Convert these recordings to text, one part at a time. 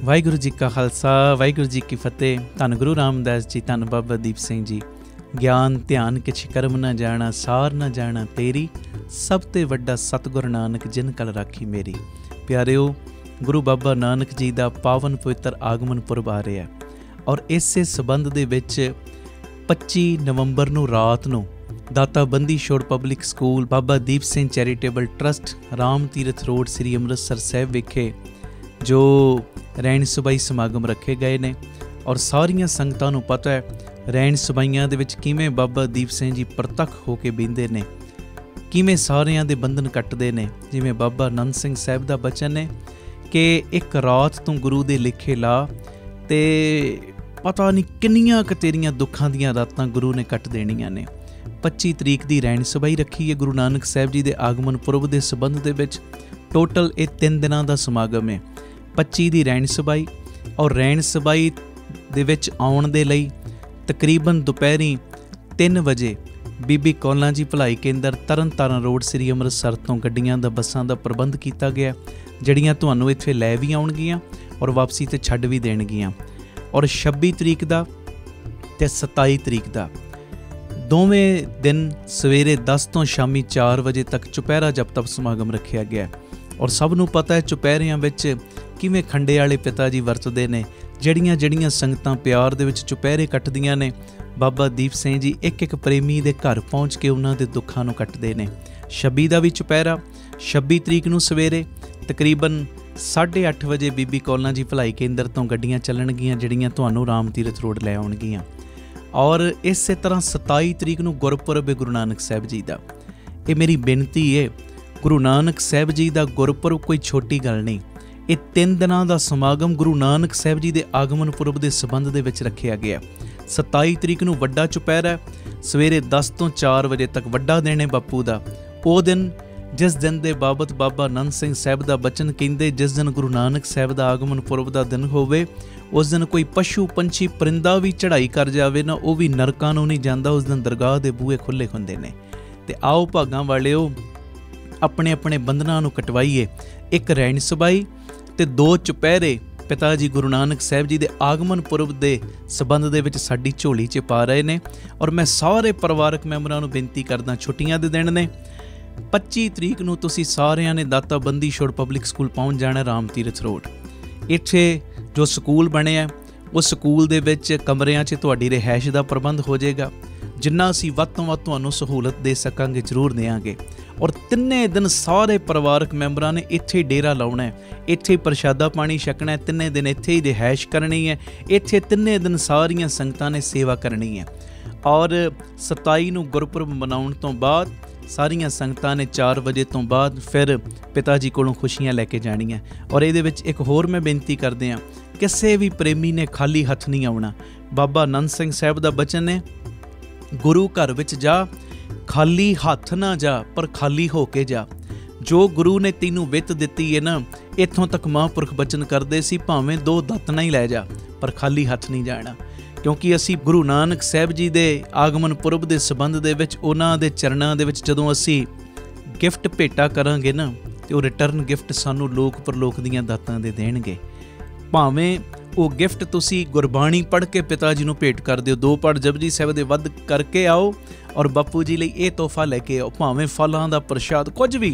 वाहिगुरू जी का खालसा वाहिगुरू जी की फतेह। धन गुरु रामदास जी, धन बाबा दीप सिंह जी। ज्ञान ध्यान किछ कर्म न जाना, सार न जाना तेरी, सब ते वड्डा सतगुर नानक जिन कल राखी मेरी। प्यारिओ, गुरु बाबा नानक जी का पावन पवित्र आगमन पुरब आ रहा है और इसे संबंध दे विच 25 नवंबर नूं रात नूं Data Bandi Chhor public school Baba Deep Singh charitable trust Ram Tirath road Shri Amritsar Sahib विखे जो रैन सुबाई समागम रखे गए ने। और सारिया संगतां नूं पता है रैन सुबाइयां दे विच किवें बाबा दीप सिंह जी प्रतख होके बींदे ने, किवें सारियां दे बंधन कटदे ने। जिवें बाबा आनंद सिंह साहिब दा बचन है कि एक रात तू गुरु दे लिखे ला ते पता नहीं किन्नियां क तेरियां दुखां दियां रातां गुरु ने कट देनियां ने। 25 तरीक की रैन सबाई रखी है गुरु नानक साहिब जी के आगमन पुरब के संबंध दे विच। टोटल ये 3 दिनों का समागम है। 25 की रैन सबाई और रैन सबाई दे विच आउण दे लई तकरीबन दोपहरी 3 बजे बीबी कौलां जी भलाई केंद्र तरन तारण रोड श्री अमृतसर तो गड्डियां दा बसां दा प्रबंध किया गया, जड़ियां तुहानूं इत्थे लै भी आउणगियां और वापसी ते छड्ड भी देणगियां। और 26 तरीक का ते 27 तरीक का दोवें दिन सवेरे 10 तो शामी 4 बजे तक चुपहरा जप तप समागम रखा गया। और सब नूं पता है चुपहरियां विच किवें खंडे वाले पिता जी वरतदे ने। जड़ियां जड़ियां संगतां प्यार दे विच चुपहरे कटदियां ने, बाबा दीप सिंह जी एक एक प्रेमी दे घर पहुँच के उन्हां दे दुखां नूं कटदे ने। 26 का भी चुपहरा 26 तरीक नूं सवेरे तकरीबन 8:30 बजे बीबी कौलां जी भलाई केंद्र तो गड्डियां चलणगियां जड़ियां तुहानूं राम तीरथ रोड लै आउणगियां। और इस तरह 27 तरीक नूं गुरपुरब है गुरु नानक साहिब जी का। ये मेरी बेनती है, गुरु नानक साहिब जी का गुरपुरब कोई छोटी गल नहीं। ये 3 दिनों का समागम गुरु नानक साहिब जी के आगमन पुरब के संबंध दे विच रखा गया। 27 तरीक नूं वड्डा चुपहरा सवेरे 10 तो 4 बजे तक वड्डा दिन है बापू का। वो दिन जिस दिन के बाबत बाबा आनंद सिंह साहिब का बचन कहते, जिस दिन गुरु नानक साहिब का आगमन पुरब का दिन होवे उस दिन कोई पशु पंछी परिंदा भी चढ़ाई कर जाए ना, वो भी नरकां नूं नहीं जाता। उस दिन दरगाह के बूहे खुले हुंदे ने। ते आओ भागां वालिओ अपने अपने बंधनां नूं कटवाइए। एक रैन सबाई ते 2 चुपहरे पिता जी गुरु नानक साहिब जी के आगमन पुरब के संबंध दे विच साडी झोली च पा रहे ने। और मैं सारे परिवारक मैंबरां नूं बेनती करदा, छुट्टियां दे दिन ने, 25 तरीक नूं तुसीं सारिਆਂ ने दाता बंदी छोड़ पब्लिक स्कूल पहुँच जाना राम तीरथ रोड। इत्थे जो स्कूल बनिया उस स्कूल दे विच कमरिਆਂ 'ਚ तुहाडी रिहाइश का प्रबंध हो जाएगा। जिन्ना असीं वध तों वध तुहानूं सहूलत दे सकांगे जरूर देंगे। और 3 दिन सारे परिवारक मैंबरां ने इत्थे डेरा लाउणा है, इत्थे प्रशादा पानी छकना है, 3 दिन इत्थे ही रिहाइश करनी है, इत्थे 3 दिन सारियां संगतां ने सेवा करनी है। और 27 नूं गुरपुरब मनाउण तो बाद सारियां संगतां ने 4 बजे तो बाद फिर पिता जी कोलों खुशियां लैके जानियां। और इहदे विच एक होर मैं बेनती करदे हां, किसी भी प्रेमी ने खाली हथ नहीं आउणा। बाबा आनंद सिंह साहिब दा बचन है, गुरु घर विच जा खाली हथ ना जा पर खाली हो के जा। जो गुरु ने तैनूं वित दित्ती है ना, इत्थों तक महापुरख बचन करदे सी भावें 2 दातना ही लै जा पर खाली हथ नहीं जाना। क्योंकि असी गुरु नानक साहिब जी के आगमन पुरब के संबंध दे विच उन्हां दे चरणां दे विच जदों असी गिफ्ट भेटा करांगे ना, तो वो रिटर्न गिफ्ट सानूं लोक परलोक दीआं दातां दे देणगे। भावें वो गिफ्ट तुसी गुरबाणी पढ़ के पिता जी नूं भेंट कर दिओ, 2 पाठ जपजी साहिब दे वध करके आओ और बापू जी लई ये तोहफा लैके आओ। भावें फलां दा प्रशाद कुछ भी,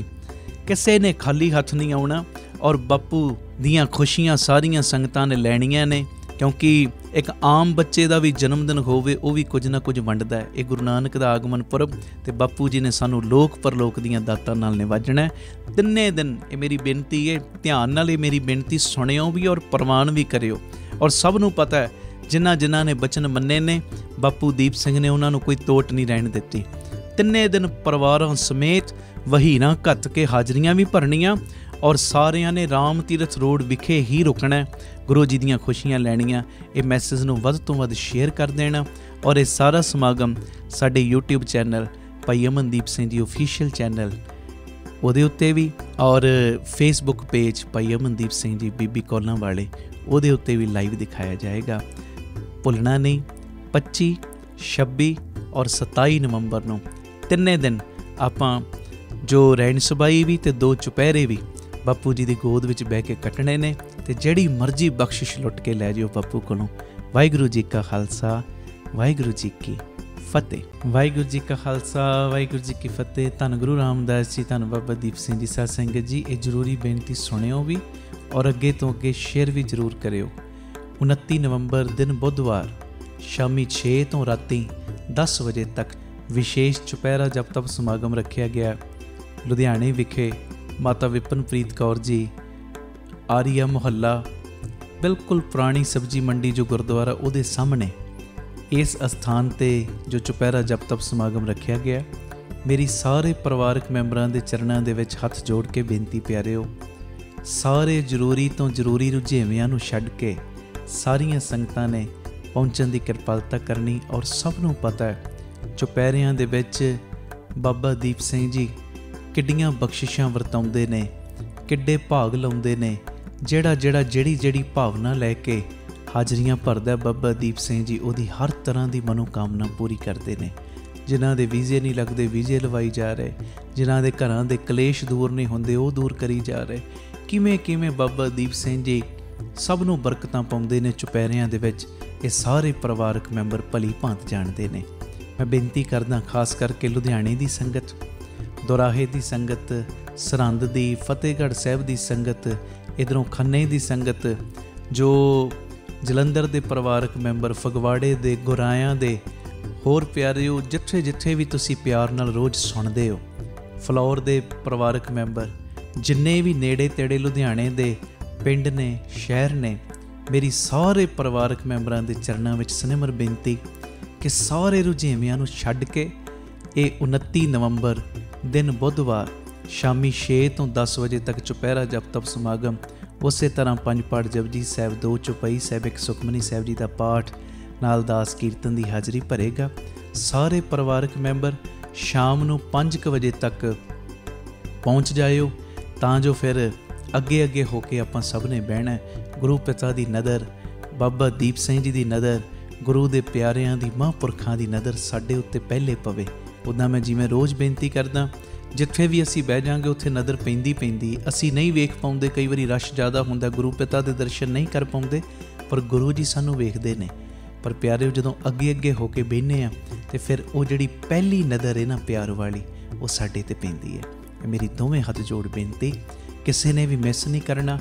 किसी ने खाली हथ नहीं आउणा। और बापू दीआं खुशियां सारियां संगतां ने लैणियां ने। क्योंकि एक आम बच्चे का भी जन्मदिन होवे वो भी कुछ ना कुछ वंडदा है। ये गुरु नानक का आगमन पुरब ते बापू जी ने सानू लोक परलोक दीआं दातां नाल निवाजना है। 3 दिन ये मेरी बेनती है, ध्यान नाल ये मेरी बेनती सुणिओ भी और प्रवान भी करिओ। और सब नूं पता है जिन्हां जिन्हां ने बचन मन्ने ने बापू दीप सिंह ने उन्हां नूं कोई तोट नहीं रहन दित्ती। 3 दिन परिवारां समेत वहीरां घत के हाजरियां भी भरनियां और सारिਆਂ ने राम तीरथ रोड विखे ही रुकना है, गुरु जी दीआं खुशियां लैणियां। ये मैसेज नूं वध तो वध शेयर कर देना। और ये सारा समागम साडे यूट्यूब चैनल भाई अमनदीप सिंह जी ऑफिशियल चैनल उहदे उत्ते भी और फेसबुक पेज भाई अमनदीप सिंह जी बीबी कौलां वाले उहदे उत्ते भी लाइव दिखाया जाएगा। भुलना नहीं, 25, 26 और 27 नवंबर नूं 3 दिन आपां जो रैन सबाई भी ते 2 चुपहरे भी बापू जी की गोद विच बह के कटने ने। ਤੇ ਜਿਹੜੀ ਮਰਜ਼ੀ ਬਖਸ਼ਿਸ਼ ਲੁੱਟ ਕੇ ਲੈ ਜਿਓ ਬਾਪੂ ਕੋਲੋਂ। ਵਾਹਿਗੁਰੂ ਜੀ ਕਾ ਖਾਲਸਾ, ਵਾਹਿਗੁਰੂ ਜੀ ਕੀ ਫਤਿਹ। ਵਾਹਿਗੁਰੂ ਜੀ ਕਾ ਖਾਲਸਾ, ਵਾਹਿਗੁਰੂ ਜੀ ਕੀ ਫਤਿਹ। ਧੰਨ ਗੁਰੂ ਰਾਮਦਾਸ ਜੀ, ਧੰਨ ਬਾਬਾ ਦੀਪ ਸਿੰਘ ਜੀ। ਸਾਧ ਸੰਗਤ ਜੀ, ਇਹ ਜ਼ਰੂਰੀ ਬੇਨਤੀ ਸੁਣਿਓ ਵੀ ਔਰ ਅੱਗੇ ਤੋਂ ਅੱਗੇ ਸ਼ੇਅਰ ਵੀ ਜ਼ਰੂਰ ਕਰਿਓ। 29 ਨਵੰਬਰ ਦਿਨ ਬੁੱਧਵਾਰ ਸ਼ਾਮੀ 6 ਤੋਂ ਰਾਤੀ 10 ਵਜੇ ਤੱਕ ਵਿਸ਼ੇਸ਼ ਚੁਪਹਿਰਾ ਜਪ ਤਪ ਸਮਾਗਮ ਰੱਖਿਆ ਗਿਆ ਲੁਧਿਆਣੇ ਵਿਖੇ। ਮਾਤਾ ਵਿਪਨਪ੍ਰੀਤ ਕੌਰ ਜੀ, ਆਰੀਆ ਮੁਹੱਲਾ, ਬਿਲਕੁਲ ਪੁਰਾਣੀ ਸਬਜ਼ੀ ਮੰਡੀ ਜੋ ਗੁਰਦੁਆਰਾ ਉਹਦੇ ਸਾਹਮਣੇ ਇਸ ਅਸਥਾਨ 'ਤੇ ਜੋ ਚੁਪਹਿਰਾ ਜਪ ਤਪ ਸਮਾਗਮ ਰੱਖਿਆ ਗਿਆ। ਮੇਰੀ ਸਾਰੇ ਪਰਿਵਾਰਕ ਮੈਂਬਰਾਂ ਦੇ ਚਰਨਾਂ ਦੇ ਵਿੱਚ ਹੱਥ ਜੋੜ ਕੇ ਬੇਨਤੀ ਪਿਆਰਿਓ, ਸਾਰੇ ਜ਼ਰੂਰੀ ਤੋਂ ਜ਼ਰੂਰੀ ਰੁਝੇਵਿਆਂ ਨੂੰ ਛੱਡ ਕੇ ਸਾਰੀਆਂ ਸੰਗਤਾਂ ਨੇ ਪਹੁੰਚਣ ਦੀ ਕਿਰਪਾਲਤਾ ਕਰਨੀ। ਔਰ ਸਭ ਨੂੰ ਪਤਾ ਹੈ ਚੁਪਹਿਰਿਆਂ ਦੇ ਵਿੱਚ ਬਾਬਾ ਦੀਪ ਸਿੰਘ ਜੀ ਕਿੱਡੀਆਂ ਬਖਸ਼ਿਸ਼ਾਂ ਵਰਤਾਉਂਦੇ ਨੇ, ਕਿੱਡੇ ਭਾਗ ਲਾਉਂਦੇ ਨੇ। ਜਿਹੜੀ ਭਾਵਨਾ ਲੈ ਕੇ ਹਾਜ਼ਰੀਆਂ ਭਰਦਾ ਬਾਬਾ ਦੀਪ ਸਿੰਘ ਜੀ, ਉਹਦੀ ਹਰ ਤਰ੍ਹਾਂ ਦੀ ਮਨੋਕਾਮਨਾ ਪੂਰੀ ਕਰਦੇ ਨੇ। ਜਿਨ੍ਹਾਂ ਦੇ ਵੀਜ਼ੇ ਨਹੀਂ ਲੱਗਦੇ ਵੀਜ਼ੇ ਲਵਾਈ ਜਾ ਰਹੇ, ਜਿਨ੍ਹਾਂ ਦੇ ਘਰਾਂ ਦੇ ਕਲੇਸ਼ ਦੂਰ ਨਹੀਂ ਹੁੰਦੇ ਉਹ ਦੂਰ ਕਰੀ ਜਾ ਰਹੇ। ਕਿਵੇਂ ਬਾਬਾ ਦੀਪ ਸਿੰਘ ਜੀ ਸਭ ਨੂੰ ਬਰਕਤਾਂ ਪਾਉਂਦੇ ਨੇ ਚੁਪਹਿਰਿਆਂ ਦੇ ਵਿੱਚ। ਇਹ ਸਾਰੇ ਪਰਿਵਾਰਕ ਮੈਂਬਰ ਭਲੀ ਭਾਂਤ ਜਾਣਦੇ ਨੇ। ਮੈਂ ਬੇਨਤੀ ਕਰਦਾ ਖਾਸ ਕਰਕੇ ਲੁਧਿਆਣੇ ਦੀ ਸੰਗਤ, ਦੁਰਾਹੇ ਦੀ ਸੰਗਤ, ਸਰਹੰਦ ਦੀ, ਫਤਿਹਗੜ੍ਹ ਸਾਹਿਬ ਦੀ ਸੰਗਤ, ਇੱਧਰੋਂ ਖੰਨੇ ਦੀ ਸੰਗਤ, ਜੋ ਜਲੰਧਰ ਦੇ ਪਰਿਵਾਰਕ ਮੈਂਬਰ, ਫਗਵਾੜੇ ਦੇ, ਗੁਰਾਇਆਂ ਦੇ, ਹੋਰ ਪਿਆਰਿਓ ਜਿੱਥੇ ਵੀ ਤੁਸੀਂ ਪਿਆਰ ਨਾਲ ਰੋਜ਼ ਸੁਣਦੇ ਹੋ, ਫਲੌਰ ਦੇ ਪਰਿਵਾਰਕ ਮੈਂਬਰ, ਜਿੰਨੇ ਵੀ ਨੇੜੇ ਤੇੜੇ ਲੁਧਿਆਣੇ ਦੇ ਪਿੰਡ ਨੇ, ਸ਼ਹਿਰ ਨੇ, ਮੇਰੀ ਸਾਰੇ ਪਰਿਵਾਰਕ ਮੈਂਬਰਾਂ ਦੇ ਚਰਨਾਂ ਵਿੱਚ ਸਨਿਮਰ ਬੇਨਤੀ ਕਿ ਸਾਰੇ ਰੁਝੇਵਿਆਂ ਨੂੰ ਛੱਡ ਕੇ ਇਹ 29 ਨਵੰਬਰ ਦਿਨ ਬੁੱਧਵਾਰ ਸ਼ਾਮੀ 6 ਤੋਂ 10 ਵਜੇ ਤੱਕ ਚੁਪਹਿਰਾ ਜਪ ਤਪ ਸਮਾਗਮ, ਉਸੇ ਤਰ੍ਹਾਂ 5 ਪਾਠ ਜਪਜੀ ਸਾਹਿਬ, 2 ਚੌਪਈ ਸਾਹਿਬ, 1 ਸੁਖਮਨੀ ਸਾਹਿਬ ਜੀ ਦਾ ਪਾਠ ਨਾਲ ਦਾਸ ਕੀਰਤਨ ਦੀ ਹਾਜ਼ਰੀ ਭਰੇਗਾ। ਸਾਰੇ ਪਰਿਵਾਰਕ ਮੈਂਬਰ ਸ਼ਾਮ ਨੂੰ 5 ਵਜੇ ਤੱਕ ਪਹੁੰਚ ਜਾਇਓ ਤਾਂ ਜੋ ਫਿਰ ਅੱਗੇ ਹੋ ਕੇ ਆਪਾਂ ਸਭ ਨੇ ਬਹਿਣਾ। ਗੁਰੂ ਪਿਤਾ ਦੀ ਨਜ਼ਰ, ਬਾਬਾ ਦੀਪ ਸਿੰਘ ਜੀ ਦੀ ਨਜ਼ਰ, ਗੁਰੂ ਦੇ ਪਿਆਰਿਆਂ ਦੀ, ਮਹਾਂਪੁਰਖਾਂ ਦੀ ਨਜ਼ਰ ਸਾਡੇ ਉੱਤੇ ਪਹਿਲੇ ਪਵੇ। ਉੱਦਾਂ ਮੈਂ ਜਿਵੇਂ ਰੋਜ਼ ਬੇਨਤੀ ਕਰਦਾ, ਜਿੱਥੇ ਵੀ ਅਸੀਂ ਬਹਿ ਜਾਵਾਂਗੇ ਉੱਥੇ ਨਜ਼ਰ ਪੈਂਦੀ। ਅਸੀਂ ਨਹੀਂ ਵੇਖ ਪਾਉਂਦੇ, ਕਈ ਵਾਰੀ ਰਸ਼ ਜ਼ਿਆਦਾ ਹੁੰਦਾ, ਗੁਰੂ ਪਿਤਾ ਦੇ ਦਰਸ਼ਨ ਨਹੀਂ ਕਰ ਪਾਉਂਦੇ, ਪਰ ਗੁਰੂ ਜੀ ਸਾਨੂੰ ਵੇਖਦੇ ਨੇ। ਪਰ ਪਿਆਰਿਓ, ਜਦੋਂ ਅੱਗੇ ਹੋ ਕੇ ਬਹਿੰਦੇ ਆ ਤੇ ਫਿਰ ਉਹ ਜਿਹੜੀ ਪਹਿਲੀ ਨਜ਼ਰ ਹੈ ਨਾ ਪਿਆਰ ਵਾਲੀ, ਉਹ ਸਾਡੇ 'ਤੇ ਪੈਂਦੀ ਹੈ। ਮੇਰੀ ਦੋਵੇਂ ਹੱਥ ਜੋੜ ਬੇਨਤੀ, ਕਿਸੇ ਨੇ ਵੀ ਮਿਸ ਨਹੀਂ ਕਰਨਾ,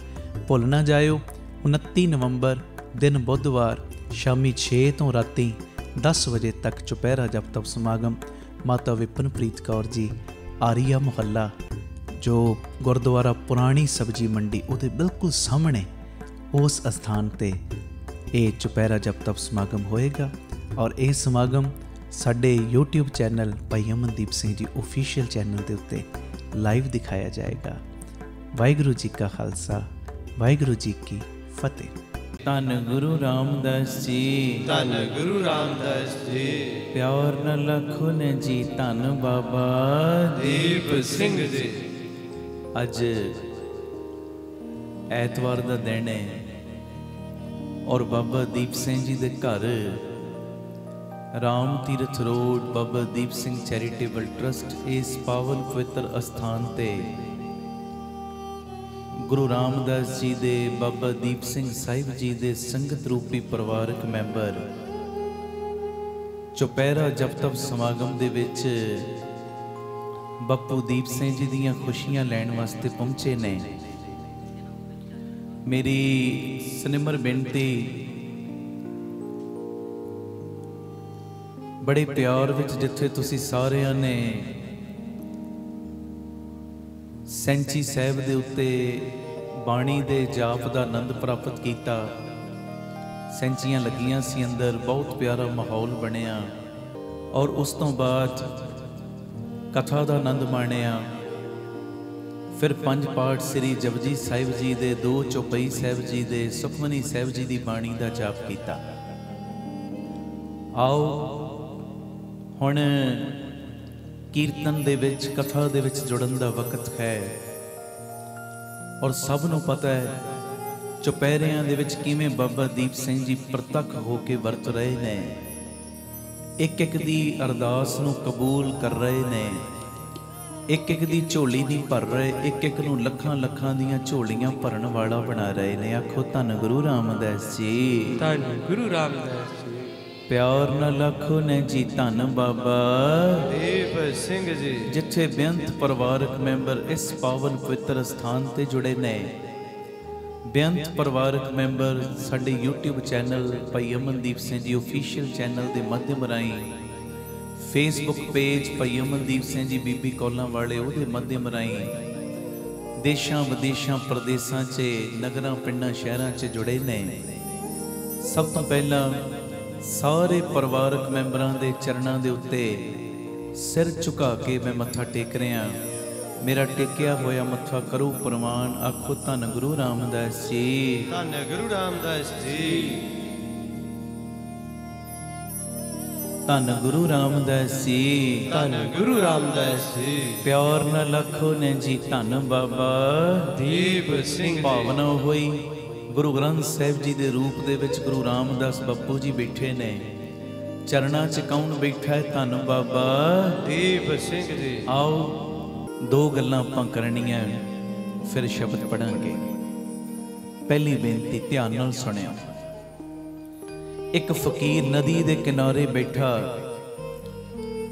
ਭੁੱਲ ਨਾ ਜਾਇਓ। 29 ਨਵੰਬਰ ਦਿਨ ਬੁੱਧਵਾਰ ਸ਼ਾਮੀ 6 ਤੋਂ ਰਾਤੀ 10 ਵਜੇ ਤੱਕ ਚੁਪਹਿਰਾ ਜਪ ਤਪ ਸਮਾਗਮ। ਮਾਤਾ ਵਿਪਨਪ੍ਰੀਤ ਕੌਰ ਜੀ, ਆਰੀਆ ਮੁਹੱਲਾ, ਜੋ ਗੁਰਦੁਆਰਾ ਪੁਰਾਣੀ ਸਬਜ਼ੀ ਮੰਡੀ ਉਹਦੇ ਬਿਲਕੁਲ ਸਾਹਮਣੇ ਉਸ ਅਸਥਾਨ 'ਤੇ ਇਹ ਚੁਪਹਿਰਾ ਜਪ ਤਪ ਸਮਾਗਮ ਹੋਏਗਾ। ਔਰ ਇਹ ਸਮਾਗਮ ਸਾਡੇ YouTube ਚੈਨਲ ਭਾਈ ਅਮਨਦੀਪ ਸਿੰਘ ਜੀ ਓਫੀਸ਼ੀਅਲ ਚੈਨਲ ਦੇ ਉੱਤੇ ਲਾਈਵ ਦਿਖਾਇਆ ਜਾਏਗਾ। ਵਾਹਿਗੁਰੂ ਜੀ ਕਾ ਖਾਲਸਾ, ਵਾਹਿਗੁਰੂ ਜੀ ਕੀ ਫਤਿਹ। ਧੰਨ ਗੁਰੂ ਰਾਮਦਾਸ ਜੀ, ਧੰਨ ਗੁਰੂ ਰਾਮਦਾਸ ਜੀ, ਪਿਆਰ ਨਾਲ ਲਖੋ ਨੇ ਜੀ, ਧੰਨ ਬਾਬਾ ਦੀਪ ਸਿੰਘ ਜੀ। ਅੱਜ ਐਤਵਾਰ ਦਾ ਦਿਨ ਹੈ ਔਰ ਬਾਬਾ ਦੀਪ ਸਿੰਘ ਜੀ ਦੇ ਘਰ Ram Tirath road Baba Deep Singh charitable trust ਇਸ ਪਾਵਨ ਪਵਿੱਤਰ ਅਸਥਾਨ 'ਤੇ ਗੁਰੂ ਰਾਮਦਾਸ ਜੀ ਦੇ, ਬਾਬਾ ਦੀਪ ਸਿੰਘ ਸਾਹਿਬ ਜੀ ਦੇ ਸੰਗਤ ਰੂਪੀ ਪਰਿਵਾਰਕ ਮੈਂਬਰ ਚੁਪਹਿਰਾ ਜਪ ਤਪ ਸਮਾਗਮ ਦੇ ਵਿੱਚ ਬਾਪੂ ਦੀਪ ਸਿੰਘ ਜੀ ਦੀਆਂ ਖੁਸ਼ੀਆਂ ਲੈਣ ਵਾਸਤੇ ਪਹੁੰਚੇ ਨੇ। ਮੇਰੀ ਸਨਿਮਰ ਬੇਨਤੀ, ਬੜੇ ਪਿਆਰ ਵਿੱਚ ਜਿੱਥੇ ਤੁਸੀਂ ਸਾਰਿਆਂ ਨੇ ਸੈਂਚੀ ਸਾਹਿਬ ਦੇ ਉੱਤੇ ਬਾਣੀ ਦੇ ਜਾਪ ਦਾ ਆਨੰਦ ਪ੍ਰਾਪਤ ਕੀਤਾ, ਸੈਂਚੀਆਂ ਲੱਗੀਆਂ ਸੀ ਅੰਦਰ, ਬਹੁਤ ਪਿਆਰਾ ਮਾਹੌਲ ਬਣਿਆ। ਔਰ ਉਸ ਤੋਂ ਬਾਅਦ ਕਥਾ ਦਾ ਆਨੰਦ ਮਾਣਿਆ। ਫਿਰ 5 ਪਾਠ ਸ੍ਰੀ ਜਪਜੀ ਸਾਹਿਬ ਜੀ ਦੇ, 2 ਚੌਪਈ ਸਾਹਿਬ ਜੀ ਦੇ, ਸੁਖਮਨੀ ਸਾਹਿਬ ਜੀ ਦੀ ਬਾਣੀ ਦਾ ਜਾਪ ਕੀਤਾ। ਆਓ ਹੁਣ ਕੀਰਤਨ ਦੇ ਵਿੱਚ, ਕਥਾ ਦੇ ਵਿੱਚ ਜੁੜਨ ਦਾ ਵਕਤ ਹੈ। ਔਰ ਸਭ ਨੂੰ ਪਤਾ ਹੈ ਚੁਪਹਿਰਿਆਂ ਦੇ ਵਿੱਚ ਕਿਵੇਂ ਬਾਬਾ ਦੀਪ ਸਿੰਘ ਜੀ ਪ੍ਰਤੱਖ ਹੋ ਕੇ ਵਰਤ ਰਹੇ ਨੇ, ਇੱਕ ਦੀ ਅਰਦਾਸ ਨੂੰ ਕਬੂਲ ਕਰ ਰਹੇ ਨੇ। ਇੱਕ ਇੱਕ ਦੀ ਝੋਲੀ ਨਹੀਂ ਭਰ ਰਹੇ, ਇੱਕ ਇੱਕ ਨੂੰ ਲੱਖਾਂ ਲੱਖਾਂ ਦੀਆਂ ਝੋਲੀਆਂ ਭਰਨ ਵਾਲਾ ਬਣਾ ਰਹੇ ਨੇ। ਆਖੋ ਧੰਨ ਗੁਰੂ ਰਾਮਦਾਸ ਜੀ, ਧੰਨ ਗੁਰੂ ਰਾਮਦਾਸ ਜੀ। ਪਿਆਰ ਨਾਲ ਆਖੋ ਨੇ ਜੀ ਧੰਨ ਬਾਬਾ ਦੀਪ ਸਿੰਘ ਜੀ। ਜਿੱਥੇ ਬੇਅੰਤ ਪਰਿਵਾਰਕ ਮੈਂਬਰ ਇਸ ਪਾਵਨ ਪਵਿੱਤਰ ਸਥਾਨ ਤੇ ਜੁੜੇ ਨੇ, ਬੇਅੰਤ ਪਰਿਵਾਰਕ ਮੈਂਬਰ ਸਾਡੇ YouTube ਚੈਨਲ ਭਾਈ ਅਮਨਦੀਪ ਸਿੰਘ ਜੀ ਆਫੀਸ਼ੀਅਲ ਚੈਨਲ ਦੇ ਮਾਧਿਅਮ ਰਾਹੀਂ, ਫੇਸਬੁੱਕ ਪੇਜ ਭਾਈ ਅਮਨਦੀਪ ਸਿੰਘ ਜੀ ਬੀਬੀ ਕੌਲਾਂ ਵਾਲੇ ਉਹਦੇ ਮਾਧਿਅਮ ਰਾਹੀਂ ਦੇਸ਼ਾਂ ਵਿਦੇਸ਼ਾਂ ਪ੍ਰਦੇਸ਼ਾਂ 'ਚ ਨਗਰਾਂ ਪਿੰਡਾਂ ਸ਼ਹਿਰਾਂ 'ਚ ਜੁੜੇ ਨੇ। ਸਭ ਤੋਂ ਪਹਿਲਾਂ ਸਾਰੇ ਪਰਿਵਾਰਕ ਮੈਂਬਰਾਂ ਦੇ ਚਰਨਾਂ ਦੇ ਉੱਤੇ ਸਿਰ ਝੁਕਾ ਕੇ ਮੈਂ ਮੱਥਾ ਟੇਕ ਰਿਹਾ। ਮੇਰਾ ਟੇਕਿਆ ਹੋਇਆ ਮੱਥਾ ਕਰੋ ਪ੍ਰਵਾਨ। ਆਖੋ ਧੰਨ ਗੁਰੂ ਰਾਮਦਾਸ ਜੀ, ਧੰਨ ਗੁਰੂ ਰਾਮਦਾਸ ਜੀ, ਧੰਨ ਗੁਰੂ ਰਾਮਦਾਸ ਜੀ, ਧੰਨ ਗੁਰੂ ਰਾਮਦਾਸ ਜੀ। ਪਿਆਰ ਨਾਲ ਆਖੋ ਨੇ ਜੀ ਧੰਨ ਬਾਬਾ ਦੀਪ ਸਿੰਘ ਜੀ। ਭਾਵਨਾ ਹੋਈ ਗੁਰੂ ਗ੍ਰੰਥ ਸਾਹਿਬ ਜੀ ਦੇ ਰੂਪ ਦੇ ਵਿੱਚ ਗੁਰੂ ਰਾਮਦਾਸ ਬੱਪੂ ਜੀ ਬੈਠੇ ਨੇ। ਚਰਨਾਂ 'ਚ ਕੌਣ ਬੈਠਾ ਹੈ? ਧੰਨ ਬਾਬਾ ਦੀਪ ਸਿੰਘ ਜੀ। ਆਓ ਦੋ ਗੱਲਾਂ ਆਪਾਂ ਕਰਨੀਆਂ, ਫਿਰ ਸ਼ਬਦ ਪੜਾਂਗੇ। ਪਹਿਲੀ ਬੇਨਤੀ ਧਿਆਨ ਨਾਲ ਸੁਣਿਓ। ਇੱਕ ਫਕੀਰ ਨਦੀ ਦੇ ਕਿਨਾਰੇ ਬੈਠਾ,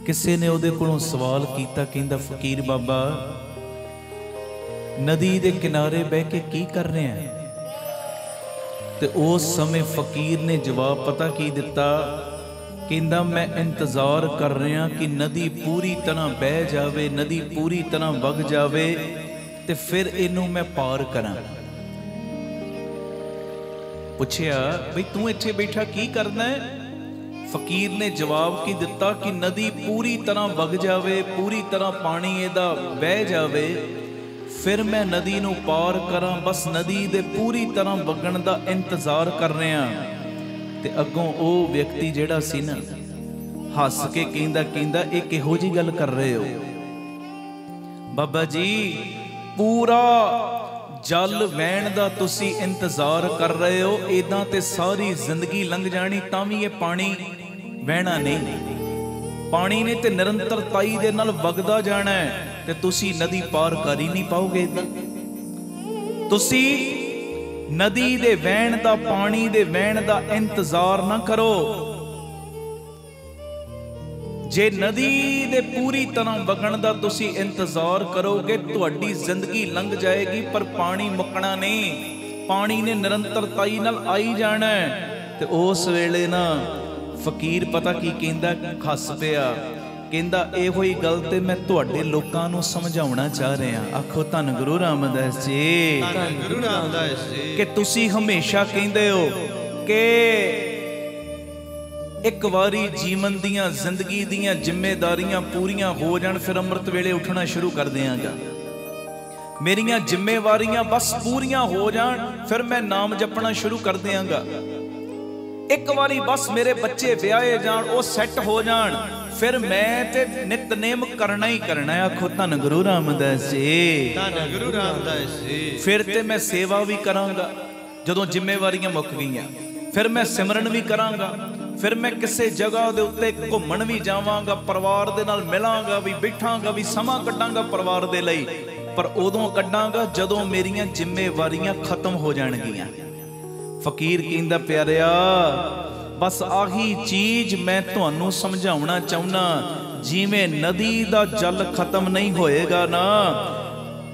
ਕਿਸੇ ਨੇ ਉਹਦੇ ਕੋਲੋਂ ਸਵਾਲ ਕੀਤਾ, ਕਹਿੰਦਾ ਫਕੀਰ ਬਾਬਾ ਨਦੀ ਦੇ ਕਿਨਾਰੇ ਬਹਿ ਕੇ ਕੀ ਕਰ ਰਿਹਾ ਹੈ? ਤੇ ਉਸ ਸਮੇਂ ਫਕੀਰ ਨੇ ਜਵਾਬ ਪਤਾ ਕੀ ਦਿੱਤਾ? ਕਹਿੰਦਾ ਮੈਂ ਇੰਤਜ਼ਾਰ ਕਰ ਰਿਹਾ ਕਿ ਨਦੀ ਪੂਰੀ ਤਰ੍ਹਾਂ ਬਹਿ ਜਾਵੇ, ਨਦੀ ਪੂਰੀ ਤਰ੍ਹਾਂ ਵਗ ਜਾਵੇ ਤੇ ਫਿਰ ਇਹਨੂੰ ਮੈਂ ਪਾਰ ਕਰਾਂ। ਪੁੱਛਿਆ ਬਈ ਤੂੰ ਇੱਥੇ ਬੈਠਾ ਕੀ ਕਰਨਾ ਹੈ? ਫਕੀਰ ਨੇ ਜਵਾਬ ਕੀ ਦਿੱਤਾ ਕਿ ਨਦੀ ਪੂਰੀ ਤਰ੍ਹਾਂ ਵਗ ਜਾਵੇ, ਪੂਰੀ ਤਰ੍ਹਾਂ ਪਾਣੀ ਇਹਦਾ ਵਹਿ ਜਾਵੇ, ਫਿਰ ਮੈਂ ਨਦੀ ਨੂੰ ਪਾਰ ਕਰਾਂ। ਬਸ ਨਦੀ ਦੇ ਪੂਰੀ ਤਰ੍ਹਾਂ ਵਗਣ ਦਾ ਇੰਤਜ਼ਾਰ ਕਰ ਰਿਹਾ। ਤੇ ਅੱਗੋਂ ਉਹ ਵਿਅਕਤੀ ਜਿਹੜਾ ਸੀ ਨਾ, ਹੱਸ ਕੇ ਕਹਿੰਦਾ ਇਹ ਕਿਹੋ ਜਿਹੀ ਗੱਲ ਕਰ ਰਹੇ ਹੋ ਬਾਬਾ ਜੀ? ਪੂਰਾ ਜਲ ਵਹਿਣ ਦਾ ਤੁਸੀਂ ਇੰਤਜ਼ਾਰ ਕਰ ਰਹੇ ਹੋ, ਇਦਾਂ ਤੇ ਸਾਰੀ ਜ਼ਿੰਦਗੀ ਲੰਘ ਜਾਣੀ ਤਾਂ ਵੀ ਇਹ ਪਾਣੀ ਵਹਿਣਾ ਨਹੀਂ। ਪਾਣੀ ਨੇ ਤੇ ਨਿਰੰਤਰਤਾਈ ਦੇ ਨਾਲ ਵਗਦਾ ਜਾਣਾ ਹੈ ਤੇ ਤੁਸੀਂ ਨਦੀ ਪਾਰ ਕਰ ਹੀ ਨਹੀਂ ਪਾਓਗੇ। ਇਦਾਂ ਤੁਸੀਂ ਨਦੀ ਦੇ ਵਹਿਣ ਦਾ, ਪਾਣੀ ਦੇ ਵਹਿਣ ਦਾ ਇੰਤਜ਼ਾਰ ਨਾ ਕਰੋ। ਜੇ ਨਦੀ ਦੇ ਪੂਰੀ ਤਰ੍ਹਾਂ ਵਗਣ ਦਾ ਤੁਸੀਂ ਇੰਤਜ਼ਾਰ ਕਰੋਗੇ, ਤੁਹਾਡੀ ਜ਼ਿੰਦਗੀ ਲੰਘ ਜਾਏਗੀ ਪਰ ਪਾਣੀ ਮੁੱਕਣਾ ਨਹੀਂ। ਪਾਣੀ ਨੇ ਨਿਰੰਤਰਤਾਈ ਨਾਲ ਆਈ ਜਾਣਾ। ਤੇ ਉਸ ਵੇਲੇ ਨਾ ਫਕੀਰ ਪਤਾ ਕੀ ਕਹਿੰਦਾ? ਹੱਸ ਪਿਆ, ਕਹਿੰਦਾ ਇਹੋ ਹੀ ਗੱਲ ਤੇ ਮੈਂ ਤੁਹਾਡੇ ਲੋਕਾਂ ਨੂੰ ਸਮਝਾਉਣਾ ਚਾਹ ਰਿਹਾ। ਆਖੋ ਧੰਨ ਗੁਰੂ ਰਾਮਦਾਸ ਜੀ, ਧੰਨ ਗੁਰੂ ਰਾਮਦਾਸ ਜੀ। ਕਿ ਤੁਸੀਂ ਹਮੇਸ਼ਾ ਕਹਿੰਦੇ ਹੋ ਕਿ ਇੱਕ ਵਾਰੀ ਜੀਵਨ ਦੀਆਂ, ਜ਼ਿੰਦਗੀ ਦੀਆਂ ਜ਼ਿੰਮੇਵਾਰੀਆਂ ਪੂਰੀਆਂ ਹੋ ਜਾਣ ਫਿਰ ਅੰਮ੍ਰਿਤ ਵੇਲੇ ਉੱਠਣਾ ਸ਼ੁਰੂ ਕਰ ਦਿਆਂਗਾ। ਮੇਰੀਆਂ ਜ਼ਿੰਮੇਵਾਰੀਆਂ ਬਸ ਪੂਰੀਆਂ ਹੋ ਜਾਣ ਫਿਰ ਮੈਂ ਨਾਮ ਜਪਣਾ ਸ਼ੁਰੂ ਕਰ ਦਿਆਂਗਾ। ਇੱਕ ਵਾਰੀ ਬਸ ਮੇਰੇ ਬੱਚੇ ਵਿਆਹੇ ਜਾਣ, ਉਹ ਸੈੱਟ ਹੋ ਜਾਣ, ਫਿਰ ਮੈਂ ਤੇ ਨਿਤਨੇਮ ਕਰਨਾ ਹੀ ਕਰਨਾ ਹੈ। ਆਖੋ ਧੰਨ ਗੁਰੂ ਰਾਮਦਾਸ ਜੀ, ਧੰਨ ਗੁਰੂ ਰਾਮਦਾਸ ਜੀ। ਫਿਰ ਤੇ ਮੈਂ ਸੇਵਾ ਵੀ ਕਰਾਂਗਾ। ਜਦੋਂ ਜ਼ਿੰਮੇਵਾਰੀਆਂ ਮੁੱਕ ਗਈਆਂ ਫਿਰ ਮੈਂ ਸਿਮਰਨ ਵੀ ਕਰਾਂਗਾ, ਫਿਰ ਮੈਂ ਕਿਸੇ ਜਗ੍ਹਾ ਦੇ ਉੱਤੇ ਘੁੰਮਣ ਵੀ ਜਾਵਾਂਗਾ, ਪਰਿਵਾਰ ਦੇ ਨਾਲ ਮਿਲਾਂਗਾ ਵੀ, ਬੈਠਾਂਗਾ ਵੀ, ਸਮਾਂ ਕੱਢਾਂਗਾ ਪਰਿਵਾਰ ਦੇ ਲਈ। ਪਰ ਉਦੋਂ ਕੱਢਾਂਗਾ ਜਦੋਂ ਮੇਰੀਆਂ ਜ਼ਿੰਮੇਵਾਰੀਆਂ ਖਤਮ ਹੋ ਜਾਣਗੀਆਂ। ਫਕੀਰ ਕਹਿੰਦਾ ਪਿਆਰਿਆ ਬਸ ਆਹੀ ਚੀਜ਼ ਮੈਂ ਤੁਹਾਨੂੰ ਸਮਝਾਉਣਾ ਚਾਹੁੰਦਾ। ਜਿਵੇਂ ਨਦੀ ਦਾ ਜਲ ਖਤਮ ਨਹੀਂ ਹੋਏਗਾ ਨਾ,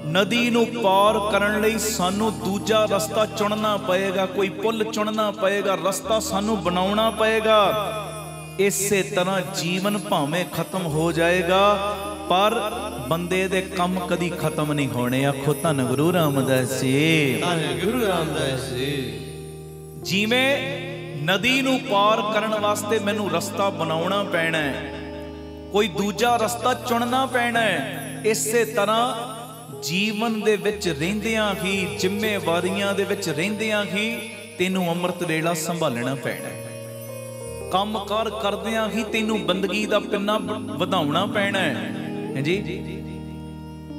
ਨਦੀ ਨੂੰ ਪਾਰ ਕਰਨ ਲਈ ਸਾਨੂੰ ਦੂਜਾ ਰਸਤਾ ਚੁਣਨਾ ਪਏਗਾ, ਕੋਈ ਪੁੱਲ ਚੁਣਨਾ ਪਏਗਾ, ਰਸਤਾ ਸਾਨੂੰ ਬਣਾਉਣਾ ਪਏਗਾ। ਇਸੇ ਤਰ੍ਹਾਂ ਜੀਵਨ ਭਾਵੇਂ ਖਤਮ ਹੋ ਜਾਏਗਾ ਪਰ ਬੰਦੇ ਦੇ ਕੰਮ ਕਦੀ ਖਤਮ ਨਹੀਂ ਹੋਣੇ। ਆਖੋ ਧੰਨ ਗੁਰੂ ਰਾਮਦਾਸ ਜੀ, ਧੰਨ ਗੁਰੂ ਰਾਮਦਾਸ ਜੀ। ਜਿਵੇਂ ਨਦੀ ਨੂੰ ਪਾਰ ਕਰਨ ਵਾਸਤੇ ਮੈਨੂੰ ਰਸਤਾ ਬਣਾਉਣਾ ਪੈਣਾ ਹੈ, ਕੋਈ ਦੂਜਾ ਰਸਤਾ ਚੁਣਨਾ ਪੈਣਾ ਹੈ, ਇਸੇ ਤਰ੍ਹਾਂ ਜੀਵਨ ਦੇ ਵਿੱਚ ਰਹਿੰਦਿਆਂ ਹੀ, ਜ਼ਿੰਮੇਵਾਰੀਆਂ ਦੇ ਵਿੱਚ ਰਹਿੰਦਿਆਂ ਹੀ ਤੈਨੂੰ ਅੰਮ੍ਰਿਤ ਵੇਲਾ ਸੰਭਾਲਣਾ ਪੈਣਾ ਹੈ। ਕੰਮ ਕਾਰ ਕਰਦਿਆਂ ਹੀ ਤੈਨੂੰ ਬੰਦਗੀ ਦਾ ਪਿੰਨਾ ਵਧਾਉਣਾ ਪੈਣਾ ਹੈ ਜੀ।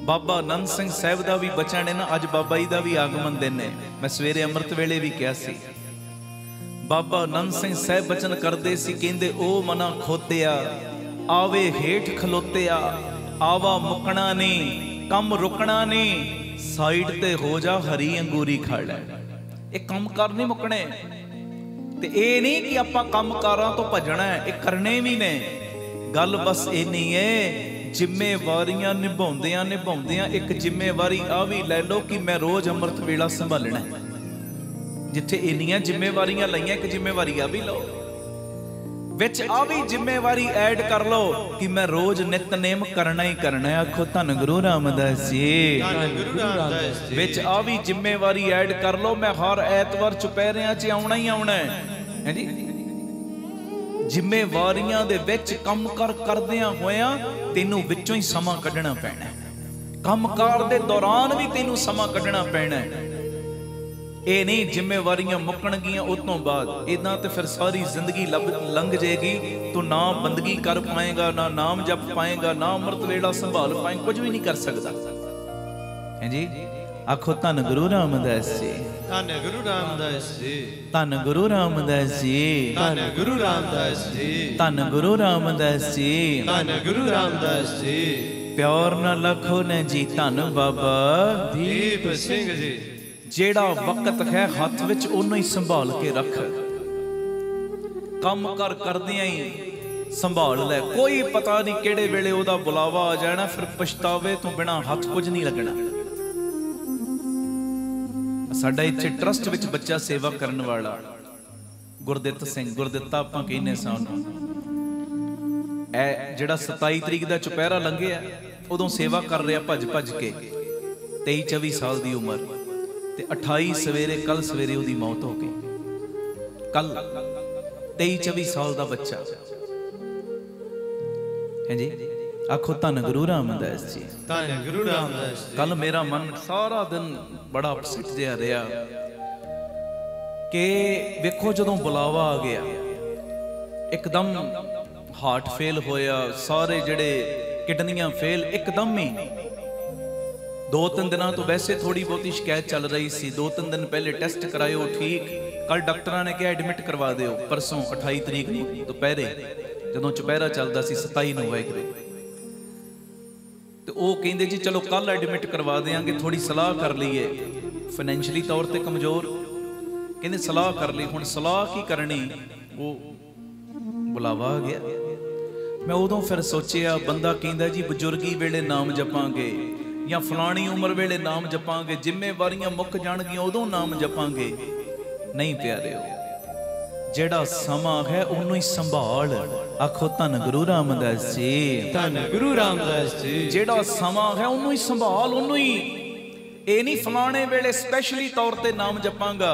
ਬਾਬਾ ਆਨੰਦ ਸਿੰਘ ਸਾਹਿਬ ਦਾ ਵੀ ਬਚਨ ਹੈ ਨਾ, ਅੱਜ ਬਾਬਾ ਜੀ ਦਾ ਵੀ ਆਗਮਨ ਦਿਨ ਹੈ। ਮੈਂ ਸਵੇਰੇ ਅੰਮ੍ਰਿਤ ਵੇਲੇ ਵੀ ਕਿਹਾ ਸੀ, ਬਾਬਾ ਆਨੰਦ ਸਿੰਘ ਸਾਹਿਬ ਬਚਨ ਕਰਦੇ ਸੀ, ਕਹਿੰਦੇ ਉਹ ਮਨਾ ਖੋਤਿਆ ਆਵੇ ਹੇਠ ਖਲੋਤਿਆ, आवा मुकना नहीं, कम रुकना नहीं, साइड ते हो जा हरी अंगूरी खा लै। ये कम कर नहीं मुकने, ते ये नहीं कि आपां कम कारां तो भजना है, ये करने भी ने। गल बस इन्नी है, जिम्मेवारियां निभाउंदियां निभाउंदियां एक जिम्मेवारी आ भी लै लो कि मैं रोज अमृत वेला संभालना है। जिथे इन्नियां जिम्मेवारियां लईयां, एक जिम्मेवारी आ भी लो, विच आ भी जिम्मेवारी ऐड कर लो कि मैं रोज नितनेम करना ही करना है। आखो धन गुरु रामदास जी, विच आ भी जिम्मेवारी ऐड कर लो, मैं हर ऐतवार चुपैरियां च आउणा ही आउणा है जी। जिम्मेवारियां दे विच काम कर करदियां होया तैनूं विचों ही समा कढना पैना, काम कार दे दौरान भी तैनूं समा कढना पैना है। ये नहीं जिम्मेवारियां मुकन गियां उस तो बाद इदां तो फिर सारी जिंदगी लंघ जाएगी, तो ना बंदगी कर पाएगा, ना नाम जप पाएगा, ना अमृत वेला संभाल पाएगा, कुछ भी नहीं कर सकता है जी। आखो धन गुरु रामदास जी, धन गुरु रामदास जी, धन गुरु रामदास जी, धन गुरु रामदास जी, धन गुरु रामदास जी, धन गुरु रामदास जी। प्यार न लखो ने जी धन बाबा दीप सिंह जी। जेड़ा वक्त है हाथ विच ओनू ही संभाल के रख, काम कर करदियां ही संभाल ले। कोई पता नहीं केड़े वेले ओदा बुलावा आ जाना, फिर पछतावे तो बिना हाथ कुछ नहीं लगना। साडा इत्थे ट्रस्ट विच बच्चा सेवा करन वाला गुरदित सिंह, गुरदिता आपां कहने सन, ए जेड़ा 27 तरीक दा चुपहरा लंघिया उदों सेवा कर रहा भज भज के, 23-24 साल दी उम्र, ते 28 सवेरे कल सवेरे उदी मौत हो गई। कल 23-24 साल दा बच्चा है जी। आखो धन गुरु रामदास जी, धन गुरु रामदास जी। कल मेरा मन सारा दिन बड़ा अपसेट जिहा रहा कि वेखो जदों बुलावा आ गया, एकदम हार्ट फेल होया, सारे जड़े किडनियां फेल एकदम ही। 2-3 दिनों तो वैसे थोड़ी बहुती शिकायत चल रही सी, 2-3 दिन पहले टेस्ट करायो ठीक, कल डॉक्टरां ने कहा एडमिट करवा दिओ। परसों 28 तरीक नूं दोपहरे जदों चुपहरा चलदा सी 27 नूं वाहिगुरू, तो वो कहंदे जी चलो कल एडमिट करवा देंगे, थोड़ी सलाह कर लीए, फाइनैंशियली तौर पर कमजोर, कहंदे सलाह कर ली। हुण सलाह की करनी, वो बुलावा आ गया। मैं उदों फिर सोचिया, बंदा कहंदा जी बजुर्गी वेले नाम जपांगे या फलानी उम्र वेले नाम जपांगे, जिम्मेवारियां मुक जाणगियां उदों नाम जपांगे। नहीं प्यारेओ, जेड़ा समा है उन्नू ही संभाल। आखो धन गुरु रामदास जी, धन गुरु रामदास जी। जेड़ा समा है उन्नू ही संभाल, उन्नू ही। ये नहीं फलाने वेले स्पैशली तौर ते नाम जपांगा,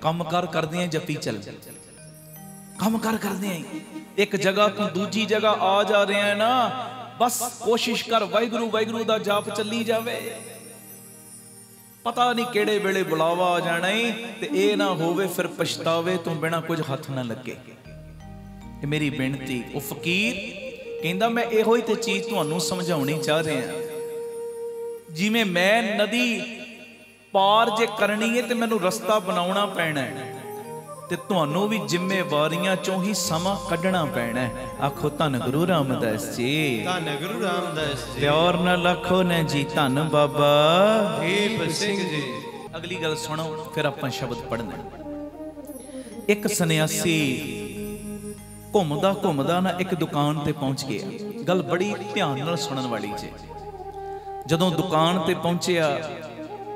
कम कर करदियां जपी चल, कम कर करदियां एक जगह तो दूजी जगह आ जा रहे हैं ना, बस कोशिश कर वाहिगुरू वाहिगुरू दा जाप चली जावे। पता नहीं केड़े वेले बुलावा आ जाना ही, ते ये ना होवे फिर पछतावे तो बिना कुछ हाथ ना लगे। मेरी बेनती, वो फकीर कहंदा मैं इहो ही ते चीज तुहानू समझाउणी चाह रहा, जिवें मैं नदी पार जे करनी है ते मैनू रस्ता बनाउणा पैना है, ते तुहानू भी जिम्मेवारियां चों ही समा कढना पैना है। आखो धन गुरु रामदास जी, धन गुरु रामदास जी। प्यार न लखो ने जी धन बाबा दीप सिंह जी। अगली गल सुनो, फिर आपां शब्द पढ़ना। एक सन्यासी घुमदा घुमदा ना एक दुकान ते पहुंच गया। गल बड़ी ध्यान नाल सुनन वाली जे। जदों दुकान ते पहुंचिया,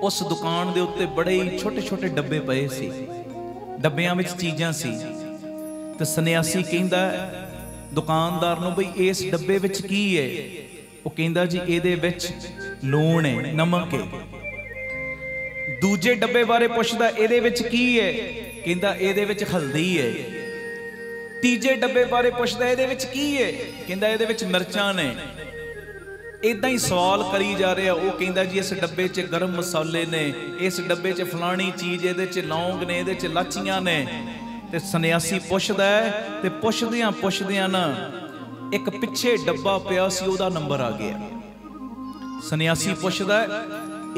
उस दुकान दे उत्ते बड़े ही छोटे छोटे डब्बे पए सी, डब्बियां विच चीज़ां सी। ते सन्यासी कहंदा दुकानदार नूं, बई इस डब्बे विच की है? वो कहंदा जी इहदे विच लूण है, नमक है। दूजे डब्बे बारे पुछदा, इहदे विच की है? कहंदा इहदे विच हल्दी है। तीजे डब्बे बारे पुछदा, इहदे विच की है? कहंदा इहदे विच मिर्चां ने। इदां ही सवाल करी जा रहा। वो कहंदा जी इस डब्बे च गर्म मसाले ने, इस डब्बे च फलानी चीज़, इहदे च लौंग ने, इहदे च लाचियां ने। ते सन्यासी पुछदा है, ते पुछदियां पुछदियां ना एक पिछे डब्बा पिया सी, ओहदा नंबर आ गया। सन्यासी पुछदा है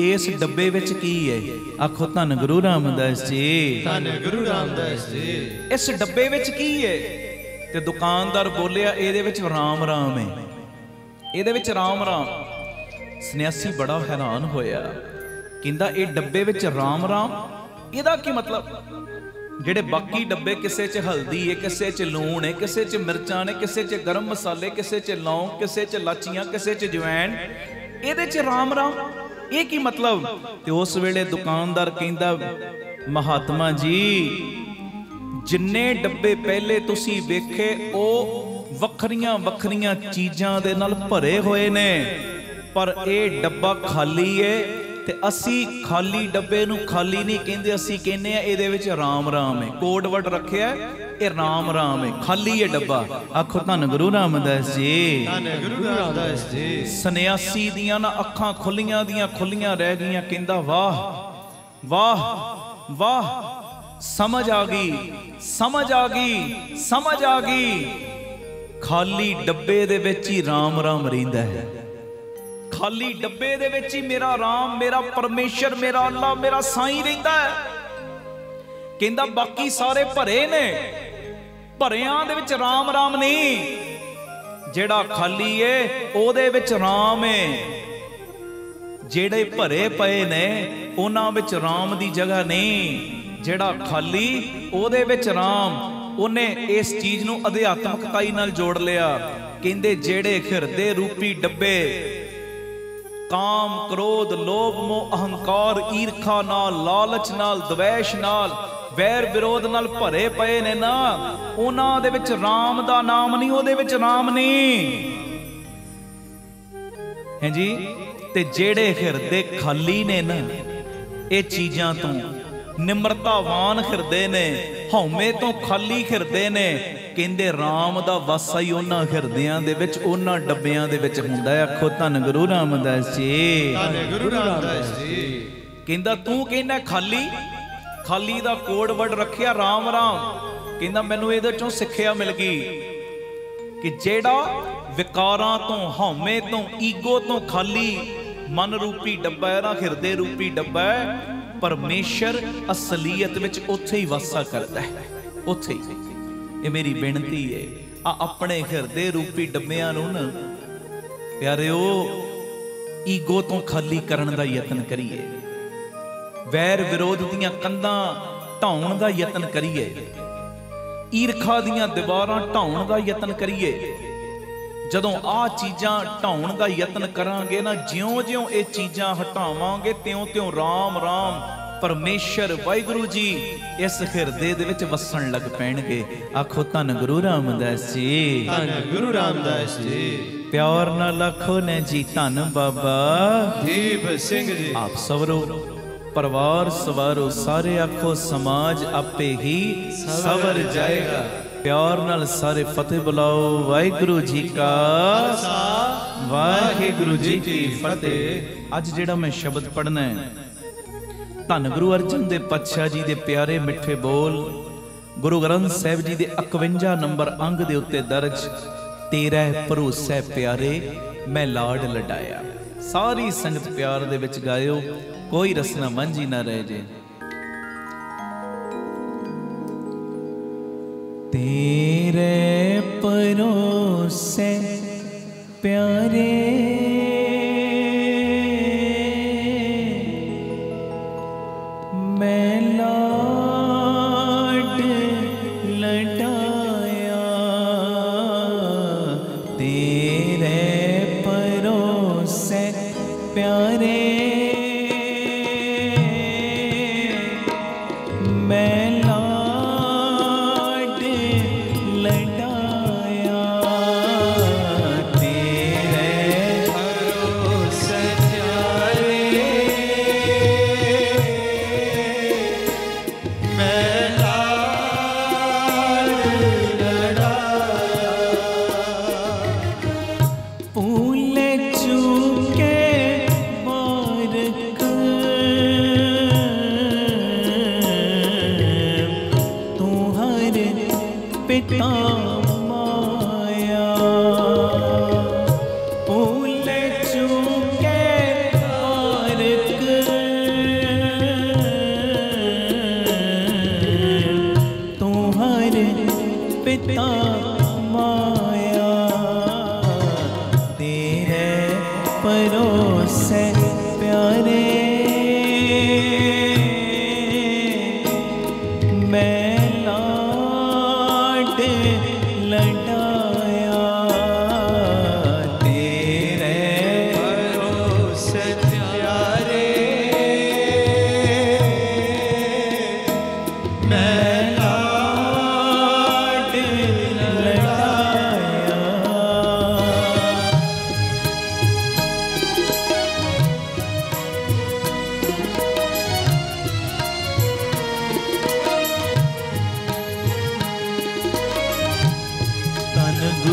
इस डब्बे विच की है? आखो धन गुरु रामदास जी, धन गुरु रामदास जी। इस डब्बे विच की है? ते दुकानदार बोलिया इहदे विच राम राम है। ਇਹਦੇ ਵਿੱਚ ਰਾਮ ਰਾਮ। ਸੰਨਿਆਸੀ ਬੜਾ ਹੈਰਾਨ ਹੋਇਆ, ਕਹਿੰਦਾ ਇਹ ਡੱਬੇ ਵਿੱਚ ਰਾਮ ਰਾਮ, ਇਹਦਾ ਕੀ ਮਤਲਬ? ਜਿਹੜੇ ਬਾਕੀ ਡੱਬੇ ਕਿਸੇ 'ਚ ਹਲਦੀ ਹੈ, ਕਿਸੇ 'ਚ ਲੂਣ ਹੈ, ਕਿਸੇ 'ਚ ਮਿਰਚਾਂ ਨੇ, ਕਿਸੇ 'ਚ ਗਰਮ ਮਸਾਲੇ, ਕਿਸੇ 'ਚ ਲੌਂਗ, ਕਿਸੇ 'ਚ ਲਾਚੀਆਂ, ਕਿਸੇ 'ਚ ਜਵੈਣ, ਇਹਦੇ 'ਚ ਰਾਮ ਰਾਮ, ਇਹ ਕੀ ਮਤਲਬ? ਤੇ ਉਸ ਵੇਲੇ ਦੁਕਾਨਦਾਰ ਕਹਿੰਦਾ ਮਹਾਤਮਾ ਜੀ, ਜਿੰਨੇ ਡੱਬੇ ਪਹਿਲੇ ਤੁਸੀਂ ਵੇਖੇ ਉਹ ਵੱਖਰੀਆਂ ਵੱਖਰੀਆਂ ਚੀਜ਼ਾਂ ਦੇ ਨਾਲ ਭਰੇ ਹੋਏ ਨੇ, ਪਰ ਇਹ ਡੱਬਾ ਖਾਲੀ ਏ। ਤੇ ਅਸੀਂ ਖਾਲੀ ਡੱਬੇ ਨੂੰ ਖਾਲੀ ਨਹੀਂ ਕਹਿੰਦੇ, ਅਸੀਂ ਕਹਿੰਦੇ ਆ ਇਹਦੇ ਵਿੱਚ ਰਾਮ ਰਾਮ ਹੈ। ਕੋਡ ਵਰਡ ਰੱਖਿਆ, ਇਹ ਰਾਮ ਰਾਮ ਹੈ, ਖਾਲੀ ਹੈ ਡੱਬਾ। ਆਖੋ ਧੰਨ ਗੁਰੂ ਰਾਮਦਾਸ ਜੀ, ਧੰਨ ਗੁਰੂ ਰਾਮਦਾਸ ਜੀ। ਸੰਨਿਆਸੀ ਦੀਆਂ ਨਾ ਅੱਖਾਂ ਖੁੱਲੀਆਂ ਦੀਆਂ ਖੁੱਲੀਆਂ ਰਹਿ ਗਈਆਂ। ਕਹਿੰਦਾ ਵਾਹ ਵਾਹ ਵਾਹ, ਸਮਝ ਆ ਗਈ, ਸਮਝ ਆ ਗਈ, ਸਮਝ ਆ ਗਈ। ਖਾਲੀ ਡੱਬੇ ਦੇ ਵਿੱਚ ਹੀ ਰਾਮ ਰਾਮ ਰਹਿੰਦਾ ਹੈ। ਖਾਲੀ ਡੱਬੇ ਦੇ ਵਿੱਚ ਹੀ ਮੇਰਾ ਰਾਮ, ਮੇਰਾ ਪਰਮੇਸ਼ਰ, ਮੇਰਾ ਅੱਲਾ, ਮੇਰਾ ਸਾਈਂ ਰਹਿੰਦਾ ਹੈ। ਕਹਿੰਦਾ ਬਾਕੀ ਸਾਰੇ ਭਰੇ ਨੇ, ਭਰਿਆਂ ਦੇ ਵਿੱਚ ਰਾਮ ਰਾਮ ਨਹੀਂ। ਜਿਹੜਾ ਖਾਲੀ ਏ ਉਹਦੇ ਵਿੱਚ ਰਾਮ ਏ। ਜਿਹੜੇ ਭਰੇ ਪਏ ਨੇ ਉਹਨਾਂ ਵਿੱਚ ਰਾਮ ਦੀ ਜਗ੍ਹਾ ਨਹੀਂ। ਜਿਹੜਾ ਖਾਲੀ ਉਹਦੇ ਵਿੱਚ ਰਾਮ। ਉਹਨੇ ਇਸ ਚੀਜ਼ ਨੂੰ ਅਧਿਆਤਮਕਤਾਈ ਨਾਲ ਜੋੜ ਲਿਆ। ਕਹਿੰਦੇ ਜਿਹੜੇ ਹਿਰਦੇ ਰੂਪੀ ਡੱਬੇ ਕਾਮ, ਕ੍ਰੋਧ, ਲੋਭ, ਮੋਹ, ਅਹੰਕਾਰ, ਈਰਖਾ ਨਾਲ, ਲਾਲਚ ਨਾਲ, ਦਵੈਸ਼ ਨਾਲ, ਵੈਰ ਵਿਰੋਧ ਨਾਲ ਭਰੇ ਪਏ ਨੇ ਨਾ, ਉਹਨਾਂ ਦੇ ਵਿੱਚ ਰਾਮ ਦਾ ਨਾਮ ਨਹੀਂ, ਉਹਦੇ ਵਿੱਚ ਰਾਮ ਨਹੀਂ ਹੈ ਜੀ। ਤੇ ਜਿਹੜੇ ਹਿਰਦੇ ਖਾਲੀ ਨੇ ਨਾ ਇਹ ਚੀਜ਼ਾਂ ਤੋਂ, ਨਿਮਰਤਾਵਾਨ ਹਿਰਦੇ ਨੇ, ਹਉਮੈ ਤੋਂ ਖਾਲੀ ਹਿਰਦੇ ਨੇ, ਕਹਿੰਦੇ ਰਾਮ ਦਾ ਵਾਸਾ ਹੀ ਉਹਨਾਂ ਹਿਰਦਿਆਂ ਦੇ ਵਿੱਚ, ਉਹਨਾਂ ਡੱਬਿਆਂ ਦੇ ਵਿੱਚ ਹੁੰਦਾ ਹੈ। ਆਖੋ ਧੰਨ ਗੁਰੂ ਰਾਮਦਾਸ ਜੀ, ਧੰਨ ਗੁਰੂ ਰਾਮਦਾਸ ਜੀ। ਕਹਿੰਦਾ ਤੂੰ ਕਹਿੰਦਾ ਖਾਲੀ, ਖਾਲੀ ਦਾ ਕੋਡ ਵਰਡ ਰੱਖਿਆ ਰਾਮ ਰਾਮ। ਕਹਿੰਦਾ ਮੈਨੂੰ ਇਹਦੇ ਚੋਂ ਸਿੱਖਿਆ ਮਿਲ ਗਈ ਕਿ ਜਿਹੜਾ ਵਿਕਾਰਾਂ ਤੋਂ, ਹਉਮੈ ਤੋਂ, ਈਗੋ ਤੋਂ ਖਾਲੀ ਮਨ ਰੂਪੀ ਡੱਬਾ ਹੈ ਨਾ, ਹਿਰਦੇ ਰੂਪੀ ਡੱਬਾ ਹੈ, ਪਰਮੇਸ਼ਰ ਅਸਲੀਅਤ ਵਿੱਚ ਉੱਥੇ ਹੀ ਵਾਸਾ ਕਰਦਾ ਹੈ, ਉੱਥੇ ਹੀ। ਇਹ ਮੇਰੀ ਬੇਨਤੀ ਹੈ, ਆਪਣੇ ਹਿਰਦੇ ਰੂਪੀ ਡੱਬਿਆਂ ਨੂੰ ਨਾ ਪਿਆਰਿਓ ਈਗੋ ਤੋਂ ਖਾਲੀ ਕਰਨ ਦਾ ਯਤਨ ਕਰੀਏ। ਵੈਰ ਵਿਰੋਧ ਦੀਆਂ ਕੰਧਾਂ ਢਾਉਣ ਦਾ ਯਤਨ ਕਰੀਏ। ਈਰਖਾ ਦੀਆਂ ਦੀਵਾਰਾਂ ਢਾਉਣ ਦਾ ਯਤਨ ਕਰੀਏ। ਜਦੋਂ ਆਹ ਚੀਜ਼ਾਂ ਢਾਉਣ ਦਾ ਯਤਨ ਕਰਾਂਗੇ ਨਾ, ਜਿਉਂ-ਜਿਉਂ ਇਹ ਚੀਜ਼ਾਂ ਹਟਾਵਾਂਗੇ, ਤਿਉਂ-ਤਿਉਂ ਰਾਮ ਰਾਮ, ਪਰਮੇਸ਼ਰ, ਵਾਹਿਗੁਰੂ ਜੀ ਇਸ ਹਿਰਦੇ ਦੇ ਵਿੱਚ ਵਸਣ ਲੱਗ ਪੈਣਗੇ। ਆਖੋ ਧੰਨ ਗੁਰੂ ਰਾਮਦਾਸ ਜੀ, ਧੰਨ ਗੁਰੂ ਰਾਮਦਾਸ ਜੀ। ਪਿਆਰ ਨਾਲ ਆਖੋ ਨੇ ਜੀ, ਧੰਨ ਬਾਬਾ ਦੀਪ ਸਿੰਘ ਜੀ। ਆਪ ਸਵਰੋ, ਪਰਿਵਾਰ ਸਵਾਰੋ, ਸਾਰੇ ਆਖੋ ਸਮਾਜ ਆਪੇ ਹੀ ਸਵਰ ਜਾਏਗਾ। ਪਿਆਰ ਨਾਲ ਸਾਰੇ ਫਤਿਹ ਬੁਲਾਓ। ਵਾਹਿਗੁਰੂ ਜੀ ਕਾ ਖਾਲਸਾ, ਵਾਹਿਗੁਰੂ ਜੀ ਕੀ ਫਤਿਹ। ਅੱਜ ਜਿਹੜਾ ਮੈਂ ਸ਼ਬਦ ਪੜ੍ਹਨਾ ਹੈ, ਧੰਨ ਗੁਰੂ ਅਰਜਨ ਦੇਵ ਪਾਤਸ਼ਾਹ ਜੀ ਦੇ ਪਿਆਰੇ ਮਿੱਠੇ ਬੋਲ, ਗੁਰੂ ਗ੍ਰੰਥ ਸਾਹਿਬ ਜੀ ਦੇ 51 ਨੰਬਰ ਅੰਗ ਦੇ ਉੱਤੇ ਦਰਜ, ਤੇਰਾ ਭਰੋਸਾ ਪਿਆਰੇ ਮੈਂ ਲਾਡ ਲਡਾਇਆ। ਸਾਰੀ ਸੰਗਤ ਪਿਆਰ ਦੇ ਵਿੱਚ ਗਾਇਓ, ਕੋਈ ਰਸਨਾ ਮਾਂਝੀ ਨਾ ਰਹਿ ਜੇ। तेरे भरोसे प्यारे मैं लाड लडाया, तेरे भरोसे प्यारे पिता माया तेरे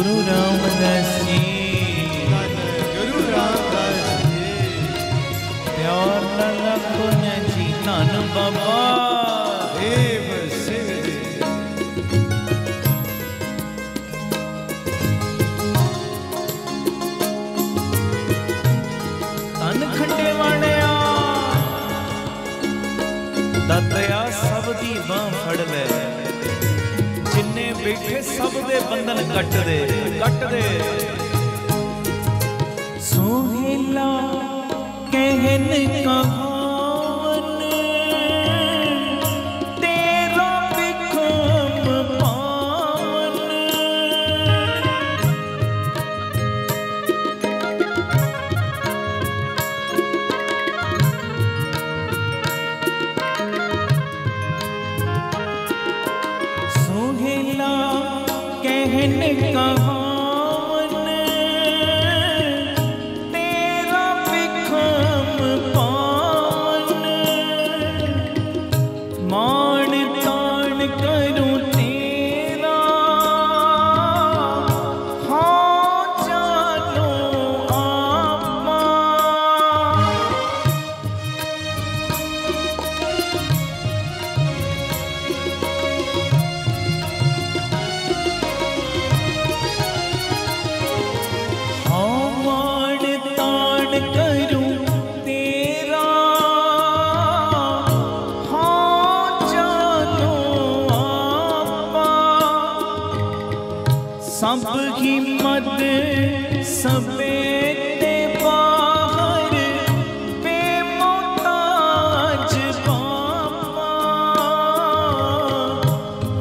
गुरु रामदास जी, गुरु रामदास जी, प्यार नाल रखो न जी धन बाबा देव सिंह जी। धन खंडे वाणिया दातया सब दी बांह फड़ ले, जिन्ने बैठे सब दे बंधन कट दे। सोहेला कहन कहावन तेरा बिखम पावन। सोहेला कहन कहावन तेरा बिखम पावन। मान तान करूं तेरा हाँ जानो आपा। मान तान करूं तेरा हाँ जानो आपा। सब हिम्मत सबे ते बाहर बेमोहताज बापा,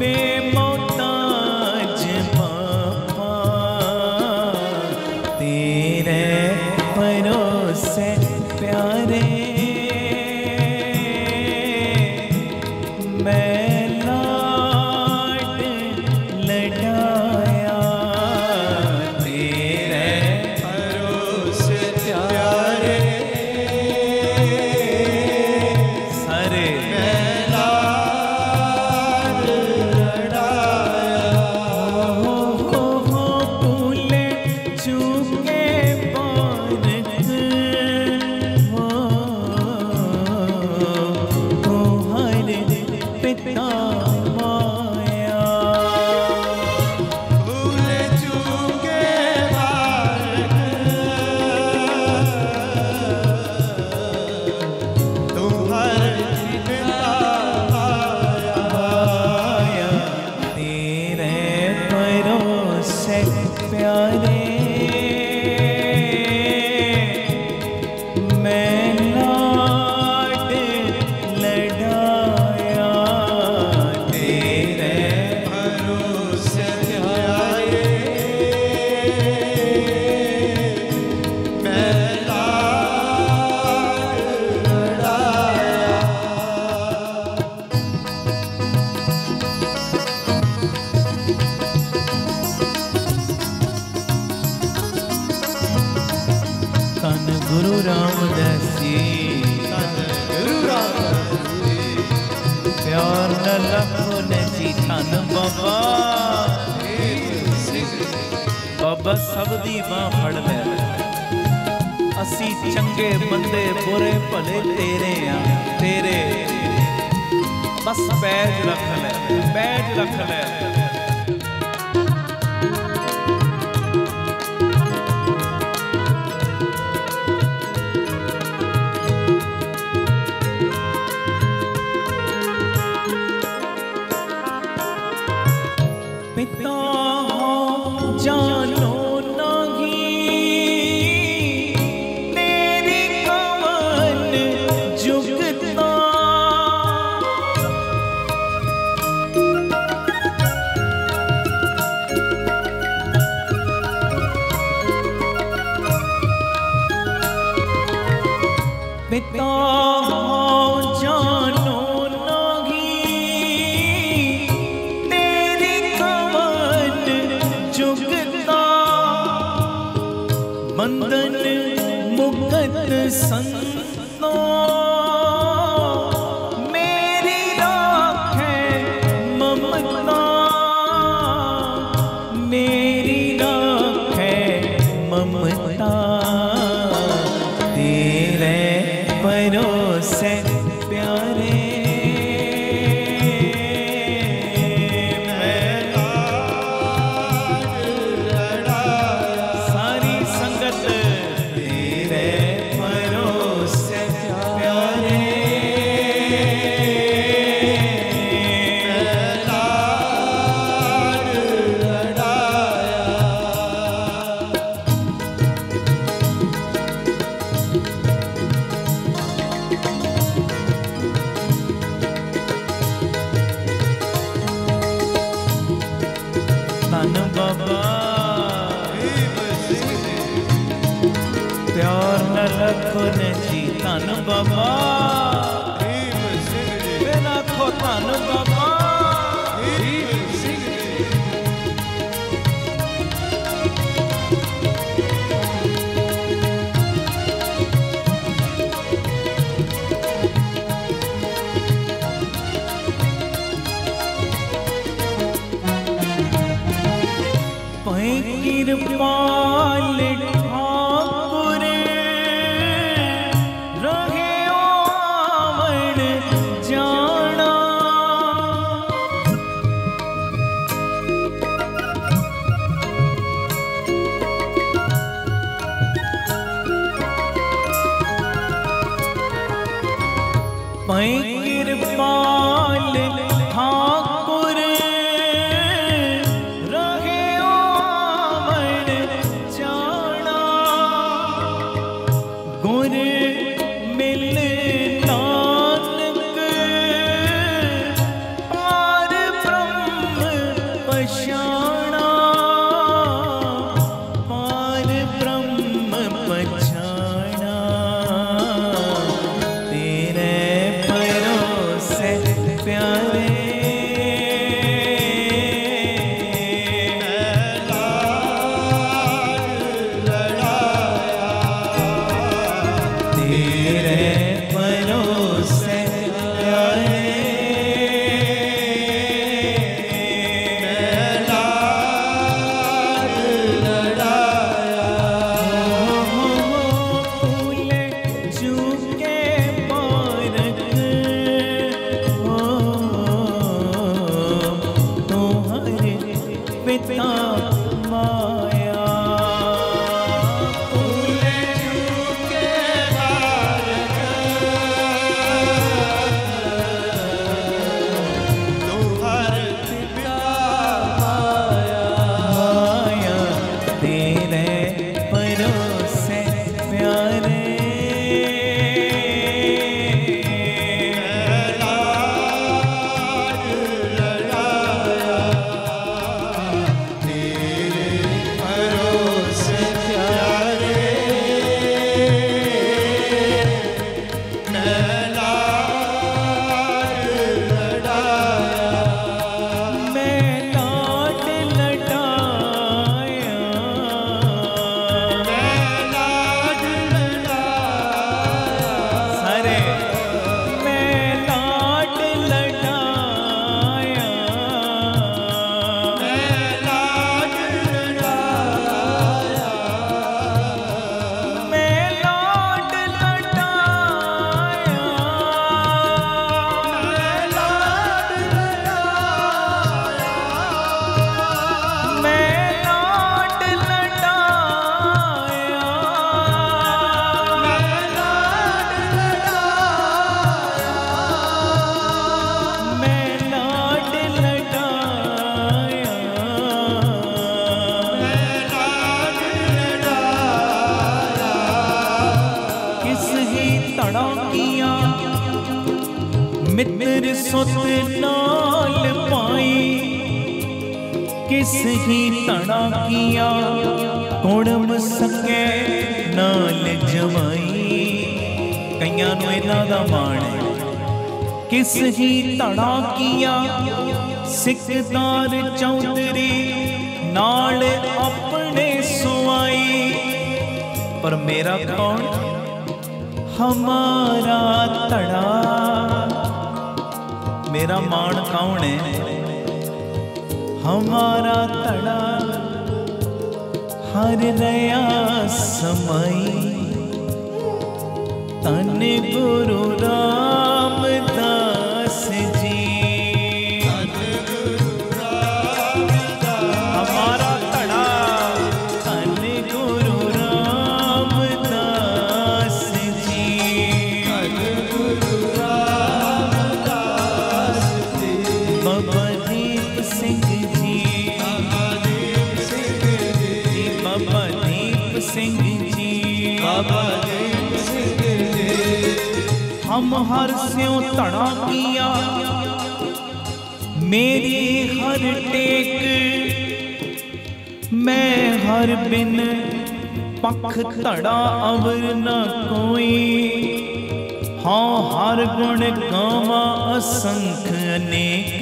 बेमोहताज बापा। तेरे भरोसे प्यारे मैं लाड लड़ाया। तेरे भरोसे प्यारे सारे लाड लड़ाया। हो भूले चूके बारक हो हर पिता माया। भूले चूके बालक तुम्हारे पिता आया। तेरे भरोसे प्यारे मैं लाड लड़ाया। तेरे भरोसे प्यारे मैं लाड लड़ाया। धन गुरु रामदास जी, गुरु रामदास जी, प्यार न रखो न जी धन बाबा। देव सिंह जी, बाबा सब दी बांह फड़ ले, असी चंगे बंदे बुरे भले तेरे आ तेरे। बस पैज रख ले, पैज रख ले। पिता जानो नहीं तेरी कवन जुगता। पिता जानो नहीं तेरी कवन जुगता। बंधन मुक्त संतो मेरी राखे ममता, मेरी राखे धन बाबा प्यार न रखो ने जी धन बाबा रखो धन बाबा कृपाल ठाकुर रहे आवन जाना कृपाल ठाकुर मित्र सुत नाल पाई किस ही तड़ा किया कुड़म सके नाल जवाई कईयां नूं इन्हां दा मान किस ही तड़ा किया सिकदार चौधरी नाल अपने सुआई पर मेरा कौन हमारा तड़ा मेरा मान कौन है हमारा तड़ा हर नया समय तन गुरु रामदास जी हमारा तड़ा तन गुरु रामदास जी बाबा दीप सिंह जी बाबा दीप सिंह जी हम हर स्यों तड़ा किया मेरी हर टेक मैं हर बिन पख धड़ा अवर न कोई, हाँ हर गुण गावा असंख अनेक।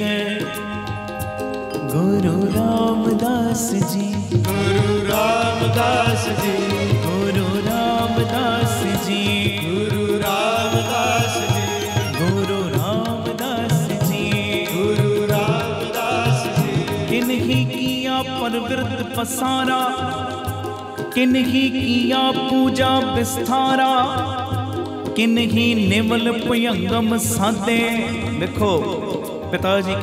गुरु रामदास जी, गुरु रामदास जी, गुरु रामदास जी, गुरु रामदास जी, गुरु रामदास जी, गुरु रामदास जी। किन्हीं किया परवृत पसारा, किन्हीं किया पूजा विस्तारा, किन्हीं निवल भयंगम साधे। देखो पिता जी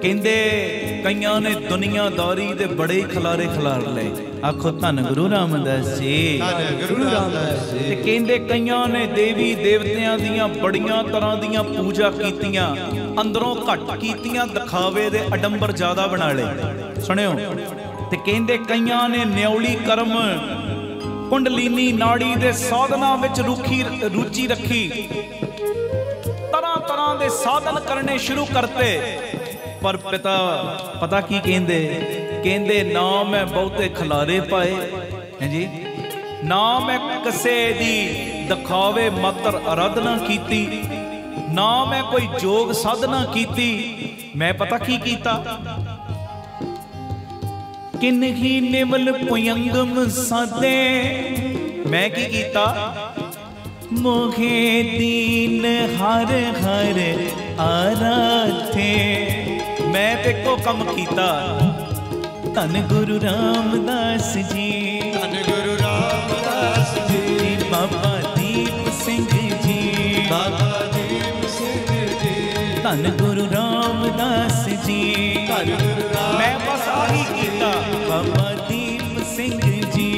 कहते कईयां ने दुनियादारी दे बड़े खलारे खलार ले। आखो धन गुरु रामदास जी, धन गुरु रामदास जी। ते कहते कईयां ने देवी देवतियां दियां बड़ियां तरह दियां पूजा कीतियां, अंदरों घट कीतियां, दिखावे दे अडंबर ज्यादा बना ले। सुनियो, ते कहते कईयां ने न्यौली कर्म कुंडलीनी नाड़ी दे साधना विच रुचि रखी, तरह तरह दे साधन करने शुरू करते। पर पिता पता की कहते ना मैं बहुते खलारे पाए हैं जी, ना मैं किसे दी दिखावे मात्र आराधना कीती, ना मैं कोई जोग साधना कीती। मैं पता की कीता, किन्हीं निवल भयंगम साधे। मैं की कीता, मोहे दीन हर हर आराधे। मैं ते को कम कीता। धन गुरु रामदास जी, धन गुरु रामदास जी, बाबा दीप सिंह जी, बाबा दीप सिंह जी, धन गुरु रामदास जी, धन गुरु राम। मैं बस आही कीता। बाबा दीप सिंह जी,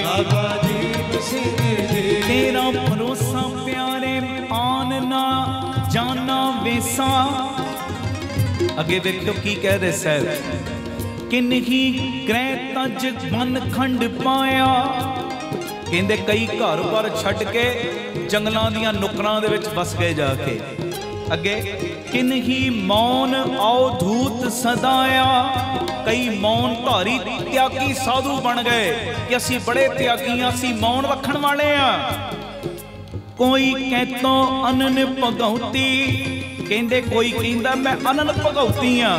बाबा दीप सिंह जी, तेरा भरोसा प्यारे आन ना जाना वेसा। अगे देखो की कह रहे साहब, किन्हीं ग्रह तज मन खंड पाया। कहते कई घर बार छड़ के जंगलों दियां नुकरां दे विच बस गए जाके। अगे किन्हीं मौन अवधूत सदाया। कई मौन धारी त्यागी साधु बन गए कि असी बड़े त्यागी, असी मौन रखण वाले आ। कोई कहतो अनन भगौती। कहते कोई कहता मैं अनन भगौती हाँ,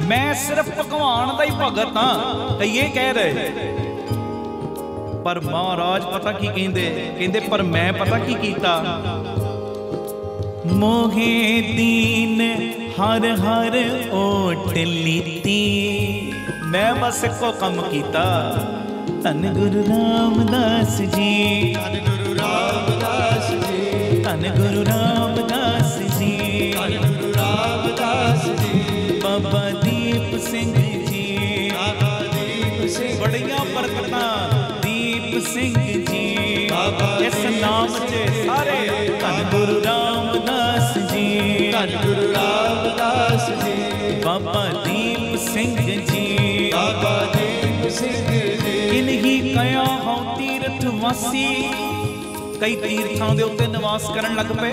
मैं सिर्फ भगवान का ही भगत हाँ, तो ये कह रहे। पर महाराज पता की कहते पर मैं पता की कीता। मोहे दीन हर हर ओट लीती। मैं बस एको कम कीता। धन गुरु रामदास जी, धन गुरु रामदास जी, धन गुरु रामदास जी, धन गुरु रामदास जी, बाबा दीप सिंह जी, बाबा दीप सिंह। बड़िया बरकतां दीप सिंह जी, बाबा इस नाम च सारे। धन गुरु रामदास जी, धन गुरु रामदास जी, बाबा दीप सिंह जी, बाबा दीप सिंह जी। किन्हीं कया हों तीर्थ वासी। कई तीर्थां दे उत्ते निवास करन लग पे।